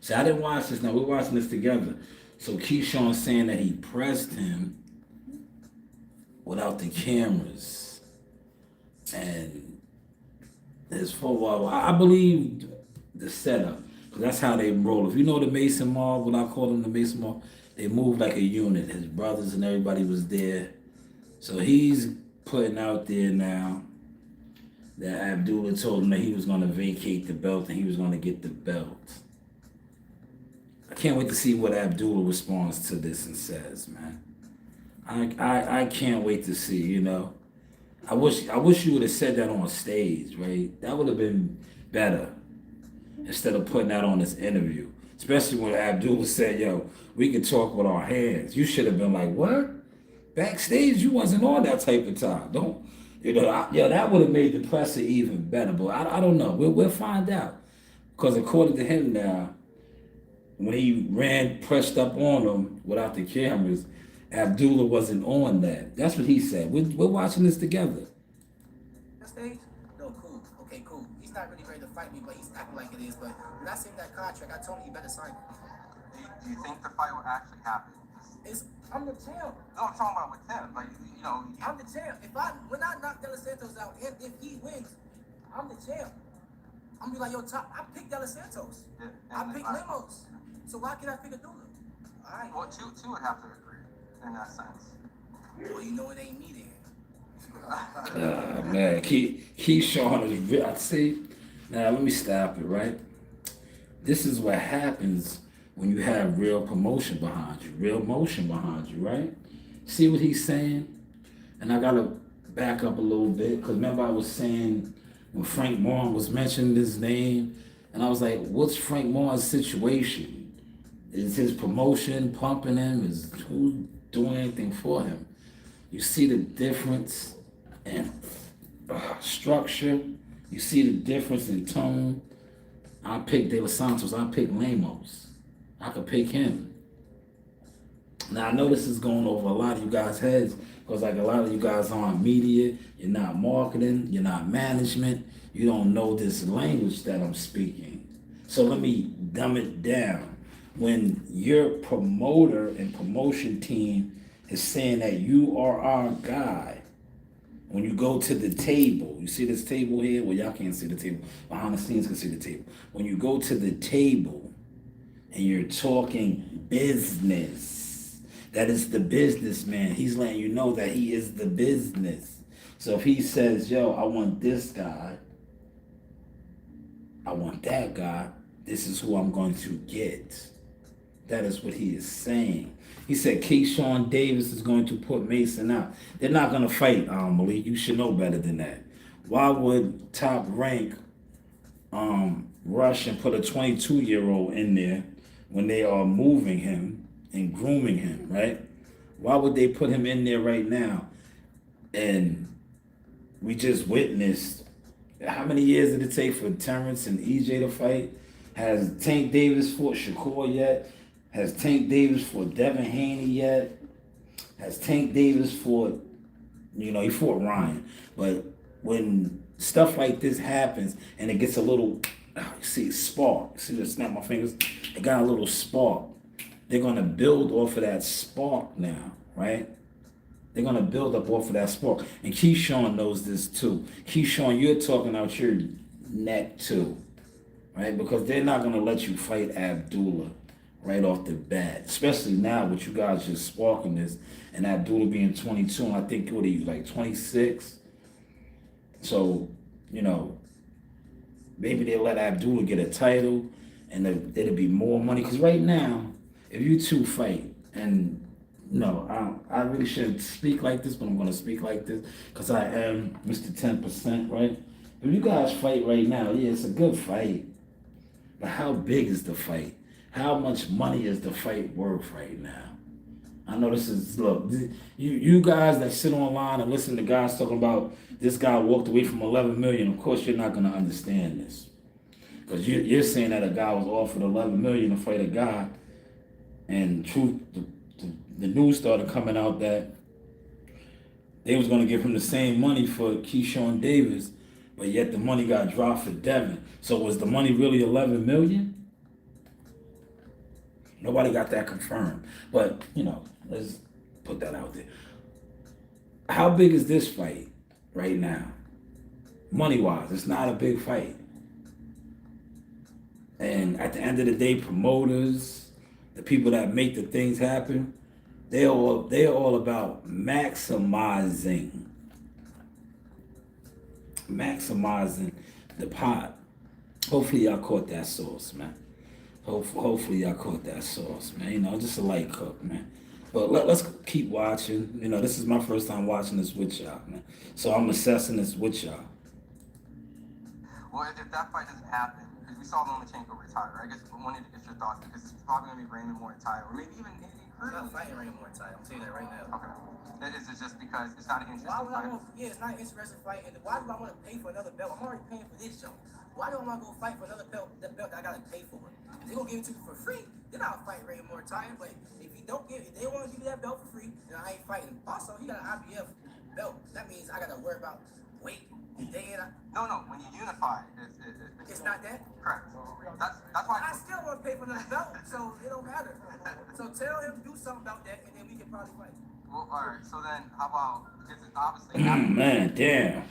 See, I didn't watch this. Now we're watching this together. So Keyshawn is saying that he pressed him without the cameras. And as for I believe the setup, because that's how they roll. If you know the Mason Mob, what I call them the Mason Mob, they move like a unit. His brothers and everybody was there. So he's putting out there now that Abdullah told him that he was going to vacate the belt and he was going to get the belt. I can't wait to see what Abdullah responds to this and says, man. I can't wait to see, you know. I wish you would have said that on stage, right? That would have been better instead of putting that on this interview. Especially when Abdullah said, yo, we can talk with our hands. You should have been like, what? Backstage, you wasn't on that type of time. Don't, you know, that would have made the presser even better. But I don't know. We'll find out. Because according to him now, when he pressed up on him without the cameras, Abdullah wasn't on that. That's what he said. We're watching this together. That stage? No, cool. Okay, cool. He's not really ready to fight me, but he's acting like it is. But when I seen that contract, I told him he better sign it. Do you think the fight will actually happen? I'm the champ. No, I'm talking about with him. Like, you know, I'm the champ. When I knock De Los Santos out, and if he wins, I'm the champ. I'm gonna be like, yo, I picked De Los Santos. Yeah, I picked Lemos. So why can't I pick Abdullah? All right. Well, two would have to agree in that sense. Well, you know it ain't me then. Man, Keyshawn is real. I see. Now let me stop it, right? This is what happens when you have real promotion behind you, real motion behind you, right? See what he's saying? And I gotta back up a little bit, because remember I was saying when Frank Moore was mentioning his name, and I was like, what's Frank Moore's situation? Is his promotion pumping him? Is who doing anything for him? You see the difference in structure. You see the difference in tone. I picked De Los Santos. I picked Lemos. I could pick him. Now I know this is going over a lot of you guys' heads, because like a lot of you guys aren't media. You're not marketing. You're not management. You don't know this language that I'm speaking. So let me dumb it down. When your promoter and promotion team is saying that you are our guy, when you go to the table, you see this table here? Well, y'all can't see the table. Behind the scenes can see the table. When you go to the table and you're talking business, that is the businessman. He's letting you know that he is the business. So if he says, yo, I want this guy, I want that guy, this is who I'm going to get. That is what he is saying. He said Keyshawn Davis is going to put Mason out. They're not going to fight, Malik. You should know better than that. Why would Top Rank rush and put a 22-year-old in there when they are moving him and grooming him, right? Why would they put him in there right now? And we just witnessed, how many years did it take for Terrence and EJ to fight? Has Tank Davis fought Shakur yet? Has Tank Davis fought Devin Haney yet? Has Tank Davis fought You know, he fought Ryan. But when stuff like this happens and it gets a little, see, spark. See, just snap my fingers. It got a little spark. They're gonna build off of that spark now, right? They're gonna build up off of that spark. And Keyshawn knows this too. Keyshawn, you're talking out your neck too, right? Because they're not gonna let you fight Abdullah right off the bat, especially now with you guys just sparking this, and Abdullah being 22, and I think what he was like 26. So, you know, maybe they'll let Abdullah get a title, and it'll be more money. Because right now, if you two fight, and no, I really shouldn't speak like this, but I'm gonna speak like this because I am Mr. 10%, right? If you guys fight right now, yeah, it's a good fight, but how big is the fight? How much money is the fight worth right now? I know this is, look, you guys that sit online and listen to guys talking about this guy walked away from 11 million, of course you're not going to understand this. Because you're saying that a guy was offered 11 million to fight a guy, and truth, the news started coming out that they was going to give him the same money for Keyshawn Davis, but yet the money got dropped for Devin. So was the money really 11 million? Nobody got that confirmed. But, you know, let's put that out there. How big is this fight right now? Money-wise, it's not a big fight. And at the end of the day, promoters, the people that make the things happen, they're all about maximizing the pot. Hopefully y'all caught that sauce, man. Hopefully y'all caught that sauce, man. You know, just a light cook, man. But let's keep watching. You know, this is my first time watching this with y'all, man. So I'm assessing this with y'all. Well, if that fight doesn't happen, because we saw Lomachenko retire, I guess I wanted to get your thoughts because it's probably going to be Raymond Moratai, or maybe even I'm not fighting Raymond Moratai. I'm telling you that right now. Okay. Is it just because it's not an interesting fight? Yeah, it's not an interesting fight. And why do I want to pay for another belt? I'm already paying for this jump. Why do I want to go fight for another belt? That belt that I gotta pay for. If they're gonna give it to me for free, then I'll fight Raymond Moratai. But if they want to give me that belt for free, then I ain't fighting. Also, he got an IBF belt. That means I gotta worry about weight. No. When you unify, It's not that. Correct. That's why. I still want to pay for another belt, so it don't matter. So tell him to do something about that, and then we can probably fight. Well, all right. So then, how about? Because it's obviously. Man, damn.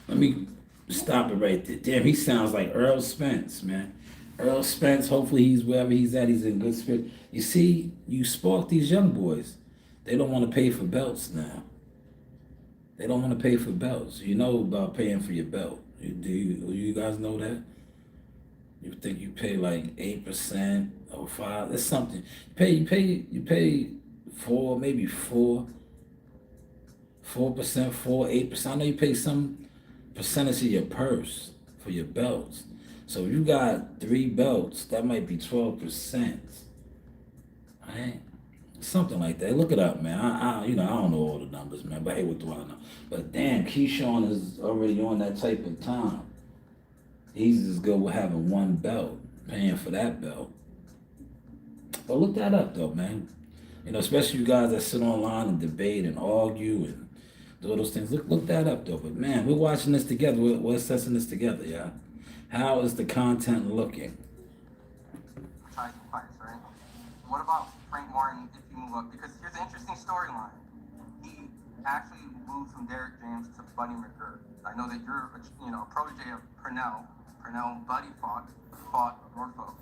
Let me stop it right there. Damn, he sounds like Earl Spence, man. Earl Spence, hopefully he's wherever he's at, he's in good spirit. You see, you spark these young boys. They don't want to pay for belts now. They don't want to pay for belts. You know about paying for your belt. Do you guys know that? You think you pay like 8% or 5%? That's something. You pay 4%, maybe 4%, 8%. I know you pay some percentage of your purse for your belts. So if you got 3 belts, that might be 12%. Right? Something like that. Look it up, man. I don't know all the numbers, man. But hey, what do I know? But damn, Keyshawn is already on that type of time. He's as good with having 1 belt, paying for that belt. But look that up, though, man. You know, especially you guys that sit online and debate and argue and do all those things. Look that up, though. But man, we're watching this together. We're assessing this together, yeah. How is the content looking? Fights, right? What about Frank Martin if you move up? Because here's an interesting storyline. He actually moved from Derek James to Buddy McGirt. I know that you're, a protege of Pernell. Buddy fought Norfolk.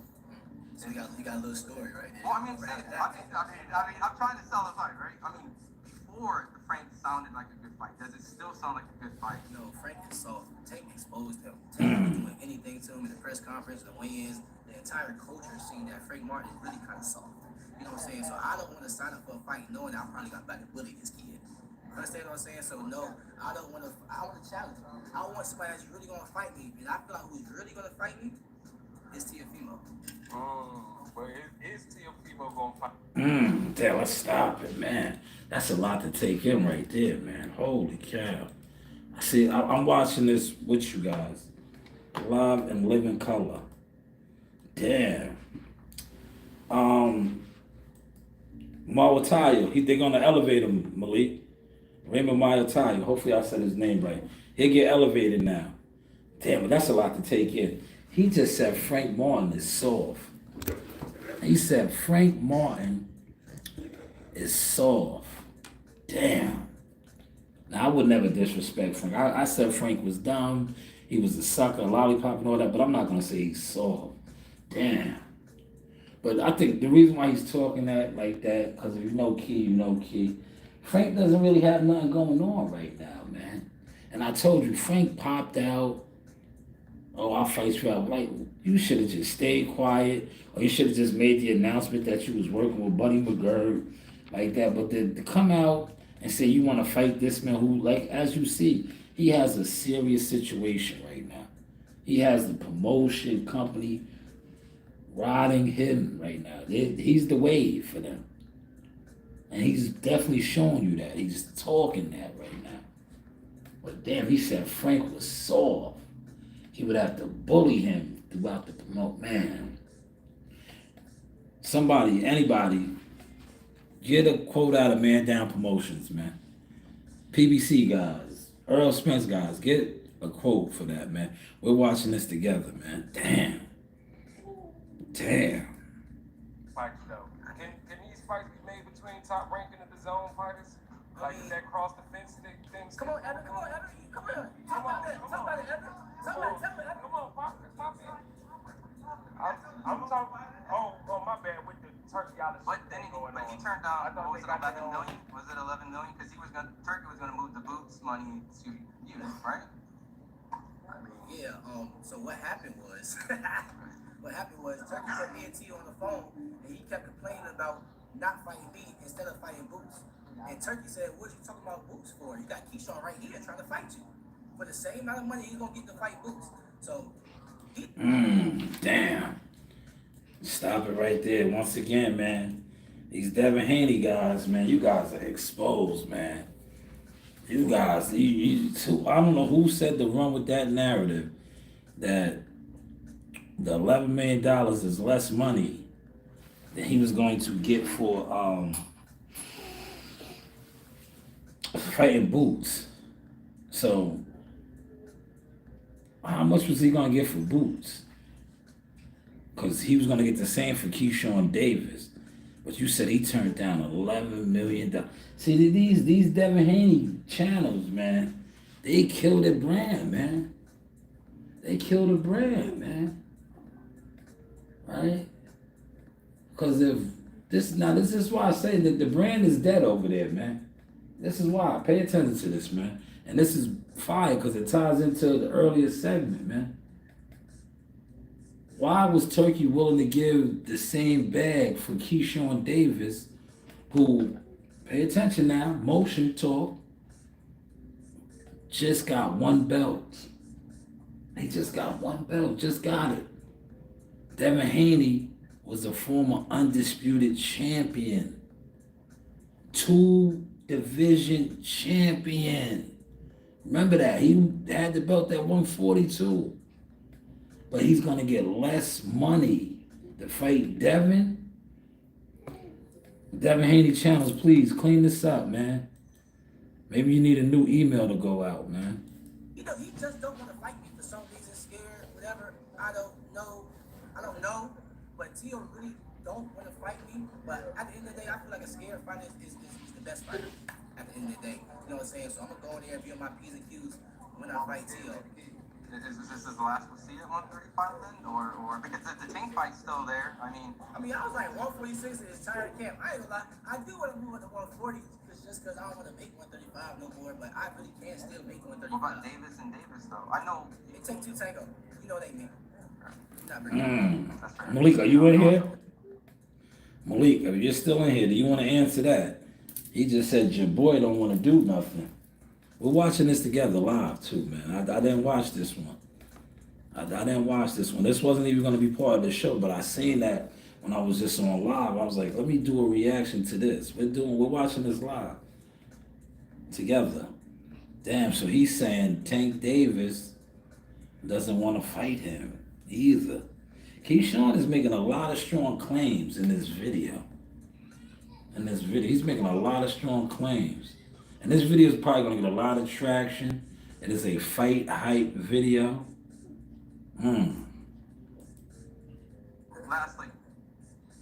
So you got a little story right there. Well, I'm trying to sell the fight, right? Before the Frank sounded like a good fight. Does it still sound like a good fight? No, Frank is soft. Tank exposed him. Tank was doing anything to him in the press conference, the weigh-ins, the entire culture seen that Frank Martin is really kind of soft. You know what I'm saying? So I don't want to sign up for a fight knowing that I probably got back to bully this kid. You understand what I'm saying? So no, I want to challenge. I want somebody that's really going to fight me. And I feel like who's really going to fight me is Teofimo. But is Teofimo going to fight? Damn, let's stop it, man. That's a lot to take in right there, man. Holy cow. See, I'm watching this with you guys. Live and living color. Damn. Mawatayo, they're going to elevate him, Malik. Raymond Mayotayu. Hopefully I said his name right. He'll get elevated now. Damn, but that's a lot to take in. He just said Frank Martin is soft. He said Frank Martin is soft. Damn. Now, I would never disrespect Frank. I said Frank was dumb. He was a sucker, a lollipop and all that, but I'm not going to say he's soft. Damn. But I think the reason why he's talking that like that, because if you know Key, you know Key. Frank doesn't really have nothing going on right now, man. And I told you, Frank popped out. Oh, I'll fight you out. Like, you should have just stayed quiet, or you should have just made the announcement that you was working with Buddy McGirt, like that. But to come out and say you want to fight this man who, like, as you see, he has a serious situation right now. He has the promotion company riding him right now. He's the wave for them. And he's definitely showing you that. He's talking that right now. But damn, he said Frank was soft. He would have to bully him throughout the promote. Man. Somebody, anybody, get a quote out of Man Down Promotions, man. PBC guys, Earl Spence guys, get a quote for that, man. We're watching this together, man. Damn. Fights though. Can these fights be made between top ranking and the zone fighters? Like that cross the fence things? Come on, Evan. Come on. Talk about it, Evan. Tell me, Evan. Come on, pop in. I'm talking. Oh, my bad with the Turkey out of But he turned down. What was it, 11 million? Was it 11 million? Because Turkey was gonna move the boots money to you, right? Yeah. So what happened was, Turkey put me and T on the phone, and he kept complaining about not fighting me instead of fighting Boots. And Turkey said, "What you talking about Boots for? You got Keyshawn right here trying to fight you for the same amount of money he's gonna get to fight Boots." So. Damn. Stop it right there. Once again, man. These Devin Haney guys, man, you guys are exposed, man. You guys, I don't know who said to run with that narrative that the $11 million is less money than he was going to get for fighting Boots. So, how much was he going to get for Boots? Because he was going to get the same for Keyshawn Davis. But you said he turned down $11 million. See, these Devin Haney channels, man, they kill their brand, man. They kill the brand, man. Right? Because if this is why I say that the brand is dead over there, man. This is why. Pay attention to this, man. And this is fire because it ties into the earlier segment, man. Why was Turkey willing to give the same bag for Keyshawn Davis, who, pay attention now, motion talk, just got one belt. He just got one belt, just got it. Devin Haney was a former undisputed champion. 2-division champion. Remember that. He had the belt at 142. But he's going to get less money to fight Devin. Devin Haney channels, please clean this up, man. Maybe you need a new email to go out, man. You know, he just don't want to fight me for some reason, scared, whatever. I don't know. But Tio really don't want to fight me. But at the end of the day, I feel like a scared fighter is the best fighter at the end of the day. You know what I'm saying? So I'm going to go in there and be on my P's and Q's when I fight Tio. Is this the last we'll see at 135 then? Or because the chain fight's still there. I was like 146 in his entire camp. I ain't gonna lie. I do want to move up to 140 just because I don't want to make 135 no more, but I really can still make 135. What about Davis and Davis though? I know. It take two tango. You know what they mean. Malik, are you in here? Malik, if you're still in here, do you want to answer that? He just said your boy don't want to do nothing. We're watching this together live too, man. I didn't watch this one. I didn't watch this one. This wasn't even going to be part of the show, but I seen that when I was just on live. I was like, let me do a reaction to this. We're watching this live together. Damn, so he's saying Tank Davis doesn't want to fight him either. Keyshawn is making a lot of strong claims in this video. He's making a lot of strong claims. And this video is probably gonna get a lot of traction. It is a fight hype video. Lastly,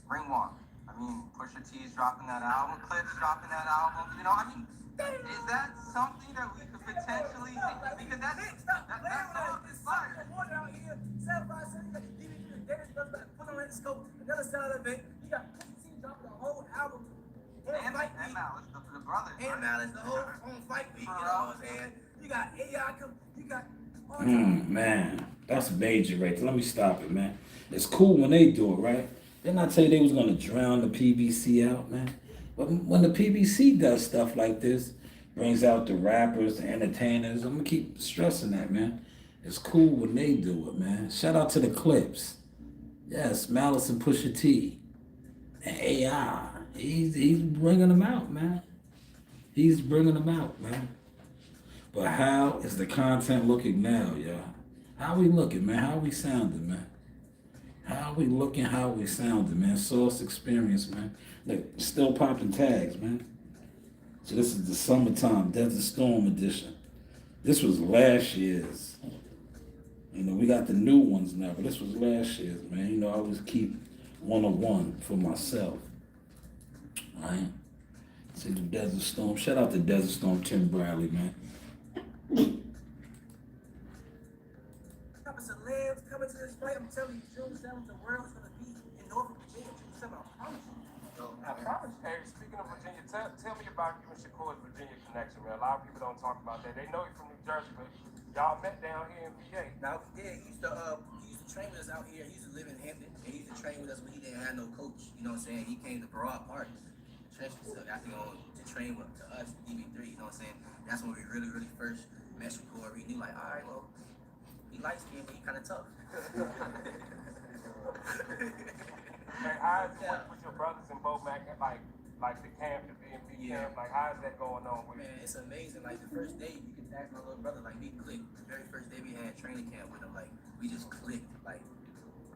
Ring Walk. I mean, Pusha T's dropping that album, Clips dropping that album. You know, I mean, is that something that we could potentially see? Because that's all this fire. Another side of it, you got Pusha T dropping the whole album. And Malice, the brother. And Malice, the whole on fight week, you know what I'm saying? You got AI come, you got Man, that's major right there. Let me stop it, man. It's cool when they do it, right? Didn't I tell you they was gonna drown the PBC out, man? But when the PBC does stuff like this, brings out the rappers, the entertainers, I'm gonna keep stressing that, man. It's cool when they do it, man. Shout out to the Clips. Yes, Malice and Pusha T. And AI. He's bringing them out, man. He's bringing them out, man. But how is the content looking now, y'all? How we looking, man? How we sounding, man? How we looking, how we sounding, man? Source Experience, man. Look, still popping tags, man. So this is the summertime Desert Storm edition. This was last year's. You know, we got the new ones now, but this was last year's, man. You know, I always keep 101 for myself. Right? See the Desert Storm. Shout out to Desert Storm Tim Bradley, man. Lambs coming to this fight. I'm telling you, June 7th, the world is going to be in Norfolk, Virginia. June 7th, I promise you. I promise. Hey, speaking of Virginia, tell me about you and Shakur's Virginia connection, man. A lot of people don't talk about that. They know you from New Jersey, but y'all met down here in VA. Now, yeah, he used to train with us out here. He used to live in Hampton, and he used to train with us when he didn't have no coach. You know what I'm saying? He came to Broad Park, Trenches, got to train with to us, DB3. You know what I'm saying? That's when we really, really first met Shakur. We knew like, all right, well, he light skinned, but he kind of tough. Hey, how is it with your brothers in Bomac, like the camp, the BMP camp? Like, how is that going on with you? Man, it's amazing. Like, the first day, you can ask my little brother, like, we clicked. The very first day we had training camp with him, like, we just clicked. Like,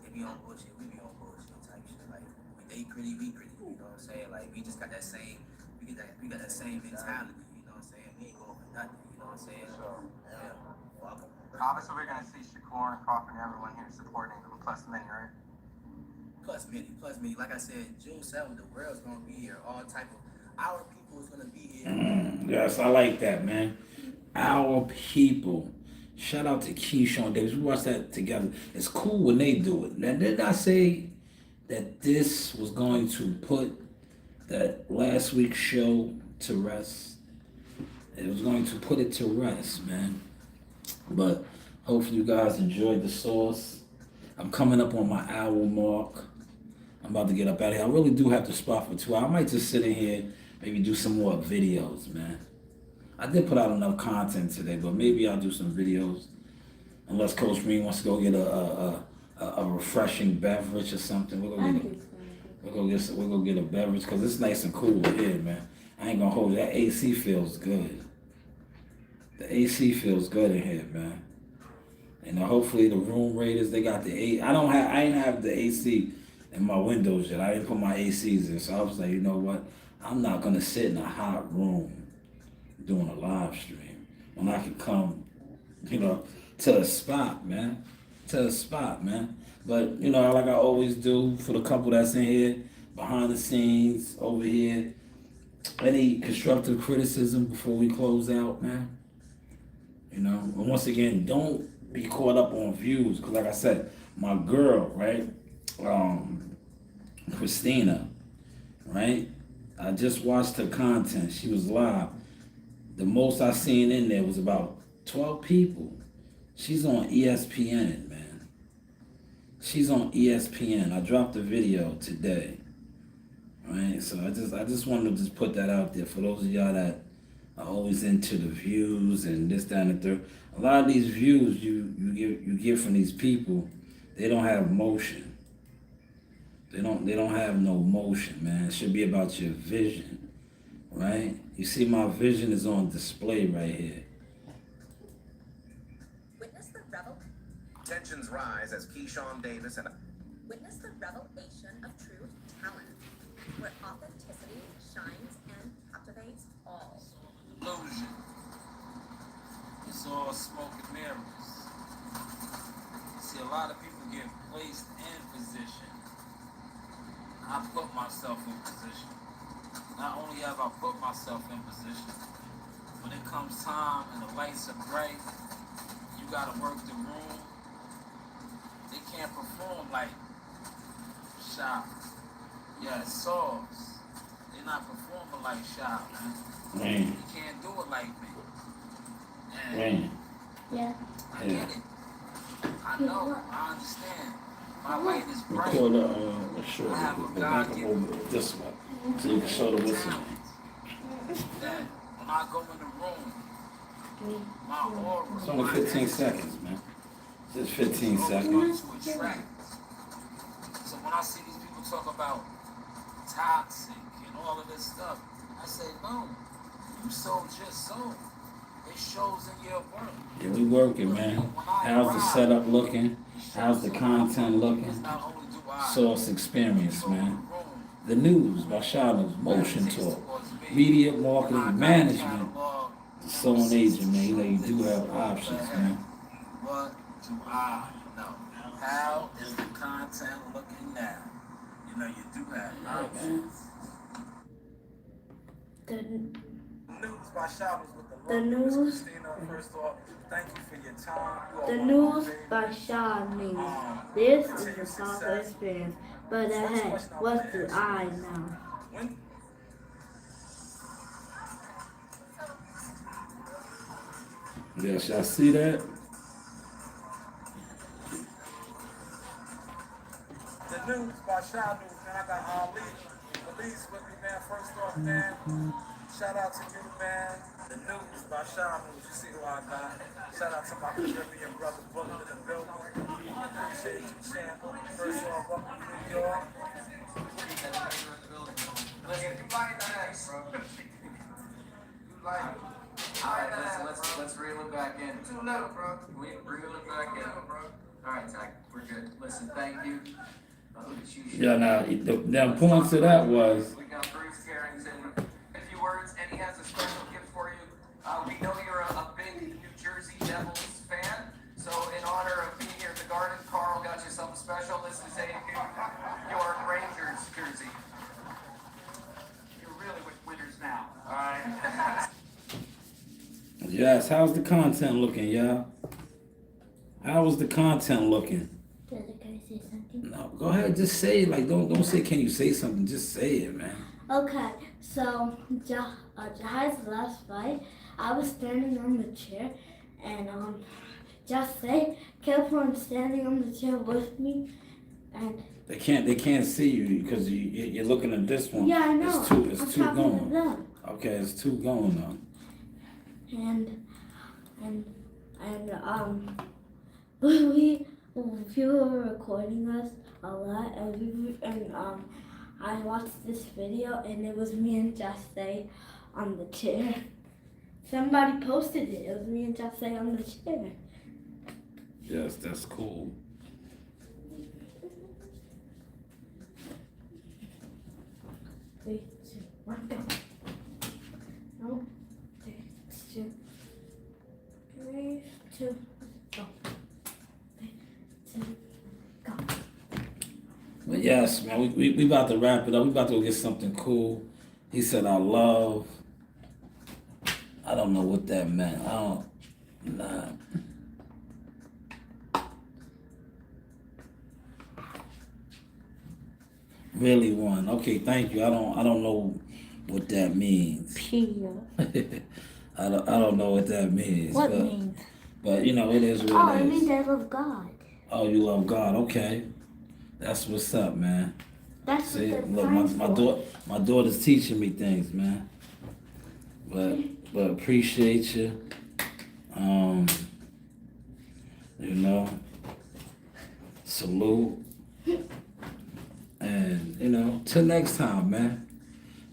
they be on bullshit, we be on bullshit type shit. Like, they pretty, we pretty. You know what I'm saying? Like, we just got that same, we got that same mentality. You know what I'm saying? We ain't going for nothing. You know what I'm saying? Sure. Yeah. Welcome. Obviously, we're going to see Shakur and Crawford and everyone here supporting him, plus many, right? Plus many. Like I said, June 7th, the world's gonna be here. All type of our people is gonna be here. Yes, I like that, man. Our people. Shout out to Keyshawn Davis. We watched that together. It's cool when they do it. Now, did I say that this was going to put that last week's show to rest? It was going to put it to rest, man. But hopefully you guys enjoyed the source. I'm coming up on my hour mark. I'm about to get up out of here. I really do have to spot for 2 hours. I might just sit in here, maybe do some more videos, man. I did put out enough content today, but maybe I'll do some videos. Unless Coach Green wants to go get a refreshing beverage or something. We're gonna get a beverage because it's nice and cool here, man. I ain't gonna hold you. That AC feels good. The AC feels good in here, man. And hopefully the room raiders, they got the A. I ain't have the AC in my windows yet. I didn't put my ACs in, so I was like, you know what? I'm not gonna sit in a hot room doing a live stream when I can come, to a spot, man. But like I always do for the couple that's in here, behind the scenes, over here. Any constructive criticism before we close out, man? And once again, don't be caught up on views, because like I said, my girl, right, Christina, right, I just watched her content. She was live. The most I seen in there was about 12 people. She's on ESPN, man. She's on ESPN. I dropped a video today, right? So I just wanted to just put that out there for those of y'all that are always into the views and this, that, and the third. A lot of these views you get from these people, they don't have motion. They don't have no motion, man. It should be about your vision, right? You see, my vision is on display right here. Witness the revel. Tensions rise as Keyshawn Davis and Witness the revelation of true talent, where authenticity shines and captivates all. Lou all smoke and mirrors. See, a lot of people get placed in position. I put myself in position. Not only have I put myself in position, when it comes time and the lights are bright, you gotta work the room. They can't perform like Shy. Yeah, Sauce. They're not performing like Shy, man. Man. You can't do it like me. And Man. Yeah. I get it. I know. I understand. My light is bright. Record the short. I have a Go back God-given over this way. So you can show the whistle. talent that when I go in the room, my aura, It's only my 15 energy seconds, man. Just 15 is seconds. going to attract. So when I see these people talk about toxic and all of this stuff, I say, no, you so just so. It shows in your work. Yeah, we working, man. How's the setup looking? How's the content looking? Source experience, man. The news by Charlotte's Motion Talk. Media marketing management. So on agent, man. You know, you do have options, man. What do I know? How is the content looking now? You know, you do have options. News by Charlotte's with the The news. Christina, first off, thank you for your time. The news by Sean means this is the South experience. But ahead, what do I know? Yes, y'all see that? The news by Shaw News, man. I got Ali. Police with me, man. First off, man. Shout out to you, man. The news by Shaw News. You see who I got. Shout out to my Caribbean brother, Bullet in the building. Appreciate you, champ. First off, welcome to New York. Listen, you like that, bro. You like it. Alright, let's reel it back in. Too little, bro. We reel it back in, bro. Alright, Zach, we're good. Listen, thank you. Yeah, now, the importance of that was, We got Bruce Carrington. A few words, and he has a special gift for you. We know you're a big New Jersey Devils fan, so in honor of being here at the Garden, Carl got you something special. This is a New York Rangers jersey. You're really with winners now, alright? yes, how's the content looking, y'all? How was the content looking? Can I say something? No, go ahead, just say it. Like, don't say, can you say something? Just say it, man. Okay, so Jahai's last fight, I was standing on the chair, and Just say kept on standing on the chair with me, and They can't see you because you're looking at this one. yeah, I know. It's I'm two talking going. to them. Okay, it's two going now. And we people were recording us a lot, and I watched this video, and it was me and Just on the chair. Somebody posted it. It was me and Just on the chair. Yes, that's cool. Three, two, one, go. No, three, two, go. 3, 2, go. But yes, man, we about to wrap it up. We about to go get something cool. He said, I love. I don't know what that meant. Nah. Really one. Okay, thank you. I don't know what that means. Pia. I don't know what that means. What but, means? But you know, it is what it It is. means I love God. Oh, you love God. Okay. That's what's up, man. That's See, what look, my daughter's teaching me things, man. But appreciate you. You know, salute. And, you know, till next time, man.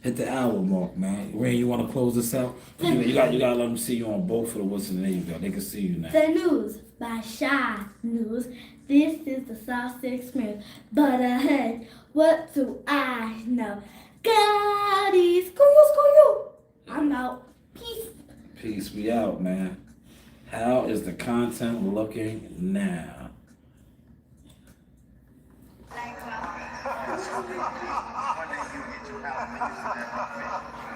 Hit the hour mark, man. Rain, you want to close this out? You gotta let them see you on both of the what's the name you go. They can see you now. The news by Shy News. This is the South Six Experience. But ahead, what do I know? God is cool. I'm out. Peace. Peace. We out, man. How is the content looking now? One day you'll get your house.